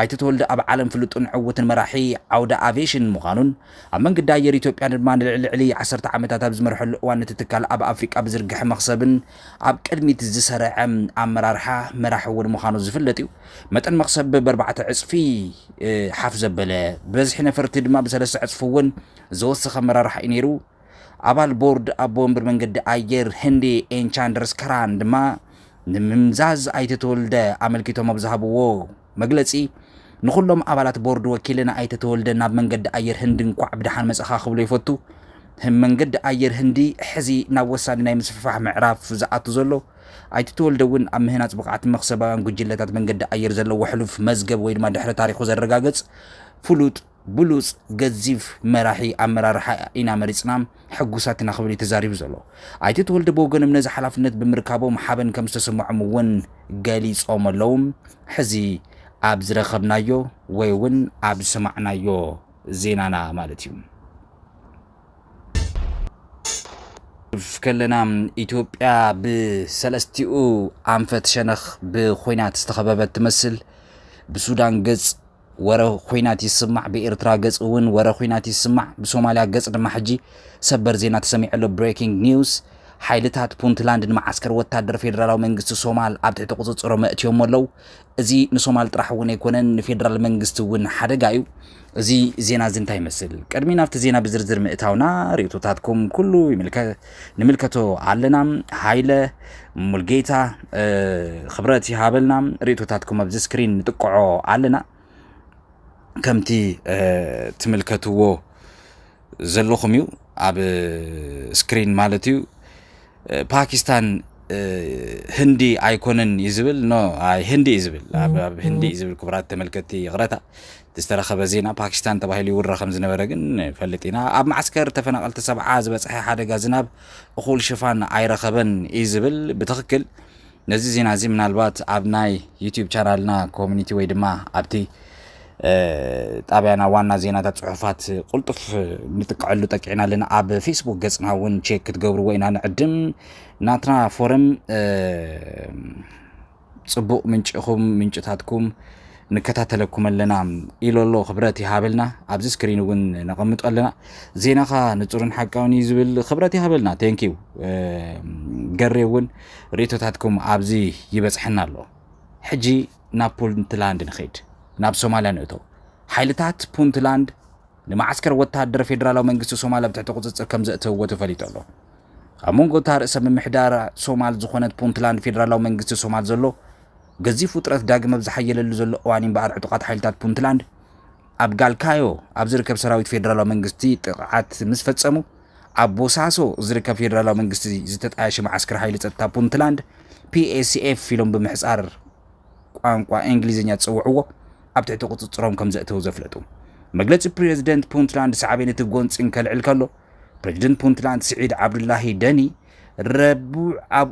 ኣይተ ተወልደ ኣብ ዓለም ፍሉጥን ዕውትን መራሒ ዓውደ አቪዬሽን ምዃኑን ኣብ መንገዲ አየር ኢትዮጵያ ድማ ልዕሊ 10 ዓመታት ኣብ ዝመርሐሉ እዋን ነቲ ትካል ኣብ ኣፍሪቃ ብዝርግሐ መክሰብን ኣብ ቅድሚት ዝሰርዐ ኣመራርሓ መራሒ እውን ምዃኑ ዝፍለጥ እዩ መጠን መክሰብ ብ4 ዕፅፊ ሓፍ ዘበለ በዝሒ ነፈርቲ ድማ ብ3 ዕፅፊ እውን ዘወሰኸ ኣመራርሓ እዩ ነይሩ ኣባል ቦርድ ኣቦ ወንበር መንገዲ አየር ህንዲ ኤንቻንድርስ ከራን ድማ ንምምዛዝ ኣይተ ተወልደ ኣመልኪቶም ኣብ ዝሃብዎ መግለፂ ንኩሎም ኣባላት ቦርድ ወኪልና ኣይተ ተወልደ ናብ መንገዲ አየር ህንዲ እንኳዕ ብድሓን መጽኻ ክብሎ ይፈቱ መንገዲ አየር ህንዲ ሕዚ ናብ ወሳኒ ናይ ምስፍፋሕ ምዕራፍ ዝኣቱ ዘሎ ኣይተ ተወልደ እውን ኣብ ምህናፅ ብቕዓት መክሰባውያን ጉጅለታት መንገዲ አየር ዘለዎ ሕሉፍ መዝገብ ወይ ድማ ድሕሪ ታሪኹ ዘረጋገጽ ፍሉጥ ብሉጽ ገዚፍ መራሒ ኣመራርሓ ኢና መሪፅና ሕጉሳት ኢና ክብል ተዛሪቡ ዘሎ ኣይተ ተወልደ ብወገኖም ነዚ ሓላፍነት ብምርካቦም ሓበን ከም ዝተሰምዖም እውን ገሊፆም ኣለው ሕዚ ኣብ ዝረኸብናዮ ወይ እውን ኣብ ዝሰማዕናዮ ዜናና ማለት እዩ ከለና ኢትዮጵያ ብሰለስቲኡ ኣንፈት ሸነኽ ብኮይናት ዝተኸበበት ትመስል ብሱዳን ገጽ ወረ ኮይናት ይስማዕ በኤርትራ ገጽ እውን ወረ ኮይናት ይስማዕ በሶማሊያ ገጽ ድማ ሕጂ ሰበር ዜና ተሰሚዕሎ ብሬኪንግ ኒውስ ሓይልታት ፑንትላንድ ንማዓስከር ወታደር ፌደራላዊ መንግስቲ ሶማል ኣብ ትሕቲ ቁፅጽሮም መእትዮም ኣለው እዚ ንሶማል ጥራሕ እውን ኣይኮነን ንፌደራል መንግስቲ እውን ሓደጋ እዩ እዚ ዜና እዚ እንታይ ይመስል ቀድሚ ናብቲ ዜና ብዝርዝር ምእታውና ርእቶታትኩም ኩሉ ንምልከቶ ኣለና ሃይለ ሙልጌታ ክብረት ይሃበልና ርእቶታትኩም ኣብዚ ስክሪን ንጥቅዖ ኣለና ከምቲ ትምልከትዎ ዘለኹም እዩ ኣብ ስክሪን ማለት እዩ ፓኪስታን ህንዲ ኣይኮነን ይዝብል ኖ ኣይ ህንዲ ይዝብል ኣብ ህንዲ ይዝብል ክብራት ተመልከቲ ይቕረታ ዝተረኸበ ዜና ፓኪስታን ተባሂሉ ይውራ ከም ዝነበረ ግን ፈለጢና ኣብ ማዓስከር ተፈናቐልቲ 70 ዝበፅሐ ሓደጋ ዝናብ እኹል ሽፋን ኣይረኸበን ይዝብል ብትኽክል ነዚ ዜና እዚ ምናልባት ኣብ ናይ ዩቲዩብ ቻናልና ኮሚኒቲ ወይ ድማ ኣብቲ ጣብያና ዋና ዜናታት ጽሑፋት ቁልጡፍ ንጥቀዐሉ ጠቂዕና ኣለና ኣብ ፌስቡክ ገጽና እውን ቼክ ክትገብርዎ ኢና ንዕድም ናትና ፎረም ጽቡቕ ምንጭኹም ምንጭታትኩም ንከታተለኩም ኣለና ኢሎሎ ክብረት ይሃበልና ኣብዚ ስክሪን እውን ነቐምጦ ኣለና ዜናኻ ንጹርን ሓቃውን እዩ ዝብል ክብረት ይሃበልና ቴንኪው ገሬ እውን ርእቶታትኩም ኣብዚ ይበጽሐና ኣሎ ሕጂ ናብ ፑንትላንድ ንኸይድ ናብ ሶማልያ ንእቶ ሓይልታት ፑንትላንድ ንማዓስከር ወታደር ፌደራላዊ መንግስቲ ሶማል ኣብ ትሕቲ ቁፅጽር ከም ዘእተውዎ ተፈሊጡ ኣሎ ኣብ መንጎ ርእሰ ምምሕዳር ሶማል ዝኾነት ፑንትላንድ ፌደራላዊ መንግስቲ ሶማል ዘሎ ገዚፍ ውጥረት ዳግም ኣብ ዝሓየለሉ ዘሎ እዋን እምበኣር ዕጡቓት ሓይልታት ፑንትላንድ ኣብ ጋልካዮ ኣብ ዝርከብ ሰራዊት ፌደራላዊ መንግስቲ ጥቕዓት ምስ ፈጸሙ ኣብ ቦሳሶ ዝርከብ ፌደራላዊ መንግስቲ ዝተጣየሸ ማዓስከር ሓይሊ ጸጥታ ፑንትላንድ PACF ኢሎም ብምሕጻር ቋንቋ እንግሊዝኛ ዝጽውዕዎ ኣብ ትሕቲ ቁፅጽሮም ከም ዘእተው ዘፍለጡ መግለፂ ፕሬዚደንት ፑንትላንድ ሰዓቤነት ጎንፅን ከልዕል ከሎ ፕሬዚደንት ፑንትላንድ ስዒድ ዓብዱላሂ ደኒ ረቡዕ ኣብ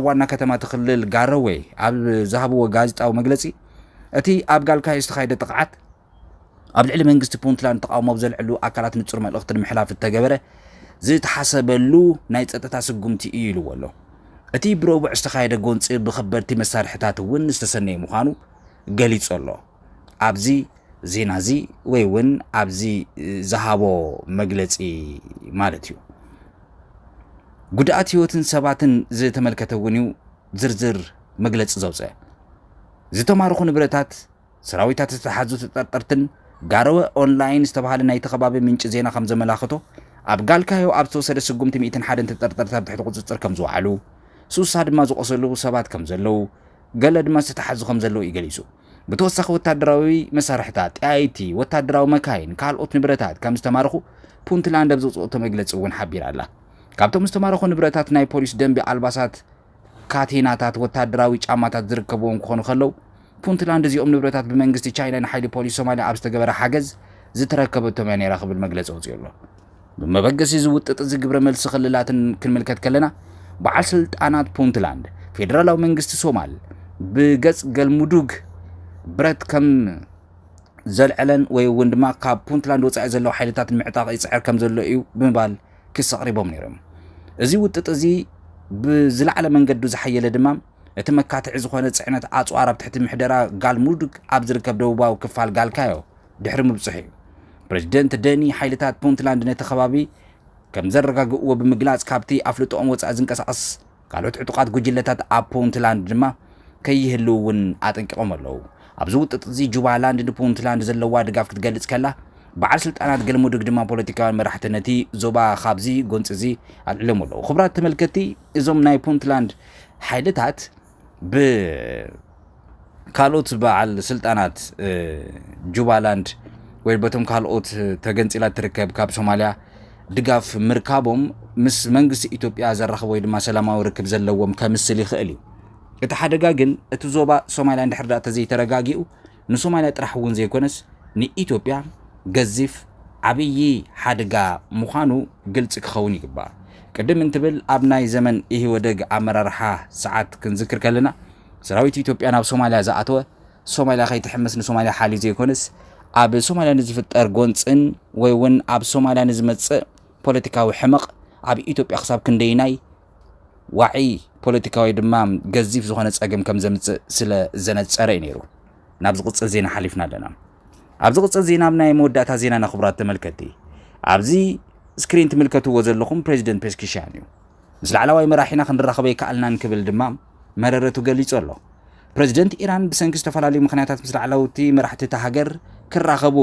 ዋና ከተማ ትኽልል ጋሮዌ ኣብ ዝሃብዎ ጋዜጣዊ መግለፂ እቲ ኣብ ጋልካዮ ዝተኻየደ ጥቕዓት ኣብ ልዕሊ መንግስቲ ፑንትላንድ ተቃውሞ ዘልዕሉ ኣካላት ንጹር መልእኽቲ ንምሕላፍ ዝተገበረ ዝተሓሰበሉ ናይ ጸጥታ ስጉምቲ እዩ ኢልዎ ኣሎ እቲ ብረቡዕ ዝተኻየደ ጎንፂ ብኸበድቲ መሳርሕታት እውን ዝተሰነየ ምዃኑ ገሊጹ ኣሎ ኣብዚ ዜና እዚ ወይ እውን ኣብዚ ዝሃቦ መግለፂ ማለት እዩ ጉድኣት ህይወትን ሰባትን ዝተመልከተ እውን እዩ ዝርዝር መግለፂ ዘውፅአ ዝተማርኹ ንብረታት ሰራዊታት ዝተሓዙ ተጠርጠርትን ጋረወ ኦንላይን ዝተባሃለ ናይ ተኸባቢ ምንጭ ዜና ከም ዘመላኽቶ ኣብ ጋልካዮ ኣብ ዝተወሰደ ስጉምቲ 101 ተጠርጠርታት ትሕቲ ቁፅፅር ከም ዝወዓሉ 60 ድማ ዝቆሰሉ ሰባት ከም ዘለው ገለ ድማ ዝተሓዙ ከም ዘለው ይገሊጹ ብተወሳኺ ወታደራዊ መሳርሕታት ጣይቲ ወታደራዊ መካይን ካልኦት ንብረታት ከም ዝተማረኹ ፑንትላንድ ኣብ ዘውፅኦቶ መግለፂ እውን ሓቢር ኣላ ካብቶም ዝተማረኹ ንብረታት ናይ ፖሊስ ደንቢ ኣልባሳት ካቴናታት ወታደራዊ ጫማታት ዝርከብዎም ክኾኑ ከለው ፑንትላንድ እዚኦም ንብረታት ብመንግስቲ ቻይና ንሓይሊ ፖሊስ ሶማልያ ኣብ ዝተገበረ ሓገዝ ዝተረከበቶም እያ ነይራ ክብል መግለፂ ኣውፅኡ ኣሎ ብመበገሲ ዝውጥጥ ዝግብረ መልሲ ክልላትን ክንምልከት ከለና በዓል ስልጣናት ፑንትላንድ ፌደራላዊ መንግስቲ ሶማል ብገጽ ገልሙዱግ ብረት ከም ዘልዕለን ወይ እውን ድማ ካብ ፑንትላንድ ወፃኢ ዘለዉ ሓይልታት ንምዕጣቕ ይፅዕር ከም ዘሎ እዩ ብምባል ክስ ኣቕሪቦም ነይሮም እዚ ውጥጥ እዚ ብዝለዓለ መንገዱ ዝሓየለ ድማ እቲ መካትዒ ዝኾነ ፅዕነት ኣፅዋር ኣብ ትሕቲ ምሕደራ ጋልሙዱግ ኣብ ዝርከብ ደቡባዊ ክፋል ጋልካዮ ድሕሪ ምብፅሕ እዩ ፕሬዚደንት ደኒ ሓይልታት ፑንትላንድ ነቲ ከባቢ ከም ዘረጋግእዎ ብምግላጽ ካብቲ ኣፍልጦኦም ወፃኢ ዝንቀሳቐስ ካልኦት ዕጡቓት ጉጅለታት ኣብ ፑንትላንድ ድማ ከይህልው እውን ኣጠንቂቖም ኣለዉ ኣብዚ ውጥጥ እዚ ጁባላንድ ንፑንትላንድ ዘለዋ ድጋፍ ክትገልጽ ከላ በዓል ስልጣናት ገልሙዱግ ድማ ፖለቲካዊ መራሕቲ ነቲ ዞባ ካብዚ ጎንፂ እዚ ኣልዕሎም ኣለዉ ክቡራት ተመልከቲ እዞም ናይ ፑንትላንድ ሓይልታት ብካልኦት በዓል ስልጣናት ጁባላንድ ወይ በቶም ካልኦት ተገንፂላ ትርከብ ካብ ሶማልያ ድጋፍ ምርካቦም ምስ መንግስቲ ኢትዮጵያ ዘራኽብ ወይ ድማ ሰላማዊ ርክብ ዘለዎም ከምስል ይኽእል እዩ እቲ ሓደጋ ግን እቲ ዞባ ሶማልያ እንድሕር ዳ ተዘይተረጋጊኡ ንሶማልያ ጥራሕ እውን ዘይኮነስ ንኢትዮጵያ ገዚፍ ዓብዪ ሓደጋ ምዃኑ ግልፂ ክኸውን ይግባእ ቅድም እንትብል ኣብ ናይ ዘመን ኢህወደግ ኣመራርሓ ሰዓት ክንዝክር ከለና ሰራዊት ኢትዮጵያ ናብ ሶማልያ ዝኣተወ ሶማልያ ከይትሕመስ ንሶማልያ ሓልዩ ዘይኮነስ ኣብ ሶማልያ ንዝፍጠር ጎንፅን ወይ እውን ኣብ ሶማልያ ንዝመፅእ ፖለቲካዊ ሕመቕ ኣብ ኢትዮጵያ ክሳብ ክንደይናይ ዋዒ ፖለቲካዊ ድማ ገዚፍ ዝኾነ ፀገም ከም ዘምፅእ ስለ ዘነፀረ እዩ ነይሩ ናብ ዝቕፅል ዜና ሓሊፍና ኣለና ኣብዚ ቅፅል ዜና ናይ መወዳእታ ዜና ንኽቡራት ተመልከቲ ኣብዚ ስክሪን ትምልከትዎ ዘለኹም ፕሬዚደንት ፔስኪሻን እዩ ምስ ላዕለዋይ መራሒና ክንራኸበ ይከኣልናን ክብል ድማ መረረቱ ገሊጹ ኣሎ ፕሬዚደንት ኢራን ብሰንኪ ዝተፈላለዩ ምክንያታት ምስ ላዕለውቲ መራሕቲ እታ ሃገር ክራኸቡ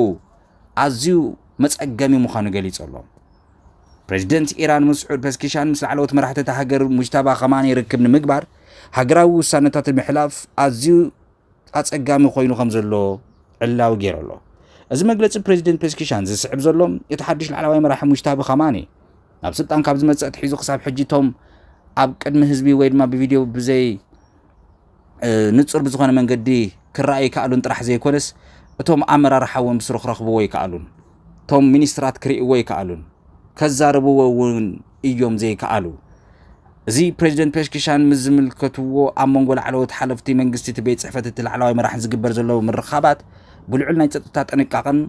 ኣዝዩ መፀገሚ ምዃኑ ገሊጹ ኣሎ ፕሬዚደንት ኢራን መስዑድ ፔስኪሻን ምስ ላዕለዎት መራሕቲ እታ ሃገር ሙጅተባ ኸማኒ ርክብ ንምግባር ሃገራዊ ውሳነታት ንምሕላፍ ኣዝዩ ኣፀጋሚ ኮይኑ ከም ዘሎ ዕላዊ ገይሩ ኣሎ እዚ መግለፂ ፕሬዚደንት ፔስኪሻን ዝስዕብ ዘሎ እቲ ሓድሽ ላዕለዋይ መራሒ ሙጅተባ ኸማኒ ናብ ስልጣን ካብ ዝመፅእ ትሒዙ ክሳብ ሕጂ ቶም ኣብ ቅድሚ ህዝቢ ወይ ድማ ብቪድዮ ብዘይ ንጹር ብዝኾነ መንገዲ ክረኣዩ ይከኣሉን ጥራሕ ዘይኮነስ እቶም ኣመራርሓ እውን ብስሩ ክረኽብዎ ይከኣሉን እቶም ሚኒስትራት ክርእይዎ ይከኣሉን ከዛረብዎ እውን እዮም ዘይከኣሉ እዚ ፕሬዚደንት ፔስኪሻን ምስ ዝምልከትዎ ኣብ መንጎ ላዕለዎት ሓለፍቲ መንግስቲ እቲ ቤት ፅሕፈት እቲ ላዕለዋይ መራሕን ዝግበር ዘለዎ ምርኻባት ብልዑል ናይ ፀጥታ ጥንቃቐን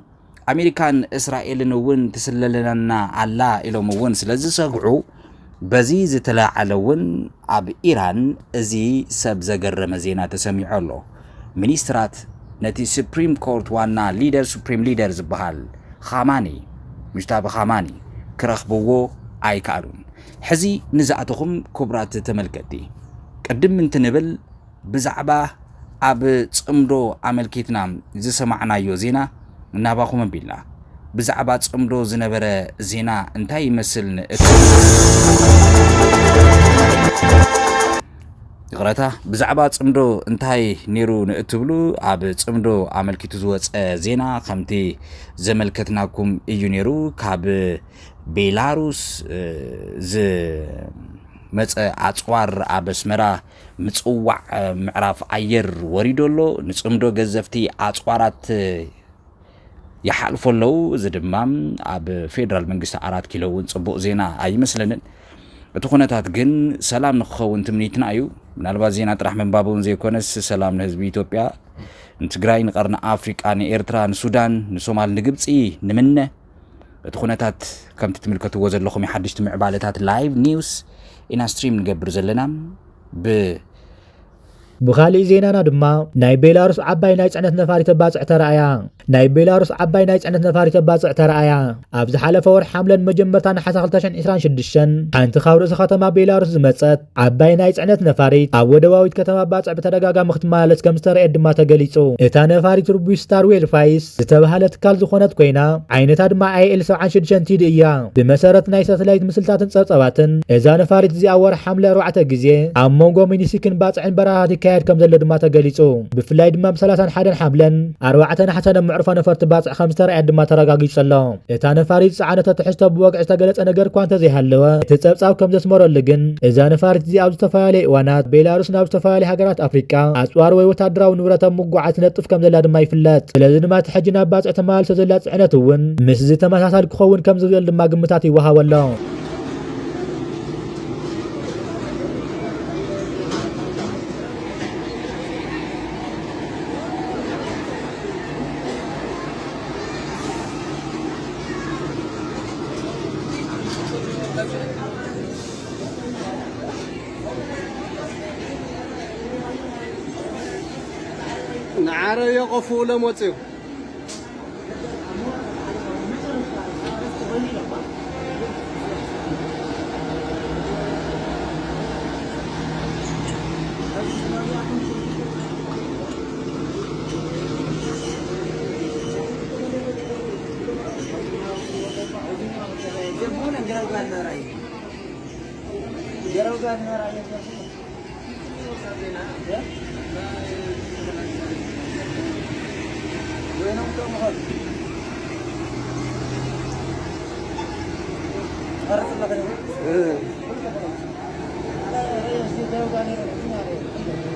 ኣሜሪካን እስራኤልን እውን ትስለለና ኣላ ኢሎም እውን ስለ ዝሰግዑ በዚ ዝተላዓለ እውን ኣብ ኢራን እዚ ሰብ ዘገረመ ዜና ተሰሚዑ ኣሎ ሚኒስትራት ነቲ ሱፕሪም ኮርት ዋና ሊደር ሱፕሪም ሊደር ዝበሃል ኻማኒ ሙጅተባ ኻማኒ ክረኽብዎ ኣይከኣሉን ሕዚ ንዝኣተኹም ክቡራት ተመልከቲ ቅድም እንትንብል ብዛዕባ ኣብ ጽምዶ ኣመልኪትና ዝሰማዕናዮ ዜና እናባኹም ኣቢልና ብዛዕባ ጽምዶ ዝነበረ ዜና እንታይ ይመስል ይቕረታ ብዛዕባ ጽምዶ እንታይ ነይሩ ንእትብሉ ኣብ ጽምዶ ኣመልኪቱ ዝወፀ ዜና ከምቲ ዘመልከትናኩም እዩ ነይሩ ካብ ቤላሩስ ዝመፀ ኣፅዋር ኣብ ኣስመራ ምፅዋዕ ምዕራፍ ኣየር ወሪዶ ኣሎ ንጽምዶ ገዘፍቲ ኣፅዋራት ይሓልፎ ኣለዉ እዚ ድማ ኣብ ፌደራል መንግስቲ 4 ኪሎ እውን ፅቡቕ ዜና ኣይመስለንን እቲ ኩነታት ግን ሰላም ንክኸውን ትምኒትና እዩ ምናልባት ዜና ጥራሕ ምንባብ እውን ዘይኮነስ ሰላም ንህዝቢ ኢትዮጵያ ንትግራይ ንቀርኒ ኣፍሪቃ ንኤርትራ ንሱዳን ንሶማል ንግብፂ ንምነ እቲ ኩነታት ከምቲ ትምልከትዎ ዘለኹም የሓድሽቲ ምዕባለታት ላይቭ ኒውስ ኢና ስትሪም ንገብር ዘለና ብኻሊእ ዜናና ድማ ናይ ቤላሩስ ዓባይ ናይ ጽዕነት ነፋሪት ተባጽዕ ተረኣያ ናይ ቤላሩስ ዓባይ ናይ ጽዕነት ነፋሪት ተባጽዕ ተረኣያ ኣብ ዝሓለፈ ወር ሓምለን መጀመርታ ናሓሳ 2026 ሓንቲ ካብ ርእሲ ከተማ ቤላሩስ ዝመጸት ዓባይ ናይ ጽዕነት ነፋሪት ኣብ ወደባዊት ከተማ ባጽዕ ብተደጋጋሚ ክትመላለስ ከም ዝተረእየት ድማ ተገሊጹ እታ ነፋሪት ሩቢ ስታር ዌልፋይስ ዝተባሃለ ትካል ዝኾነት ኮይና ዓይነታ ድማ IL 76 ቲድ እያ ብመሰረት ናይ ሳተላይት ምስልታትን ጸብጸባትን እዛ ነፋሪት እዚኣ ወር ሓምለ 4 ግዜ ኣብ ሞንጎ ሚኒሲክን ባጽዕን በረኻት ይካየድ ከም ዘሎ ድማ ተገሊጹ ብፍላይ ድማ ብ31 ሓምለን 4 ናሕሰን ምዕርፎ ነፈርቲ ባጽዕ ከም ዝተረእየት ድማ ተረጋጊጹ ኣሎ እታ ነፋሪት ጻዕነተ ትሕዝቶ ብወግዒ ዝተገለጸ ነገር እኳ እንተዘይሃለወ እቲ ጸብጻብ ከም ዘስመረሉ ግን እዛ ነፋሪት እዚኣ ኣብ ዝተፈላለየ እዋናት ቤላሩስ ናብ ዝተፈላለየ ሃገራት ኣፍሪቃ ኣጽዋር ወይ ወታደራዊ ንብረቶም ምጓዓዝ ትነጥፍ ከም ዘላ ድማ ይፍለጥ ስለዚ ድማ እቲ ሕጂ ናብ ባጽዕ ተመላልሶ ዘላ ጽዕነት እውን ምስ ዝተመሳሳሊ ክኸውን ከም ዝብል ድማ ግምታት ይወሃበሎ نعرة يقفوا لموتيو وين هم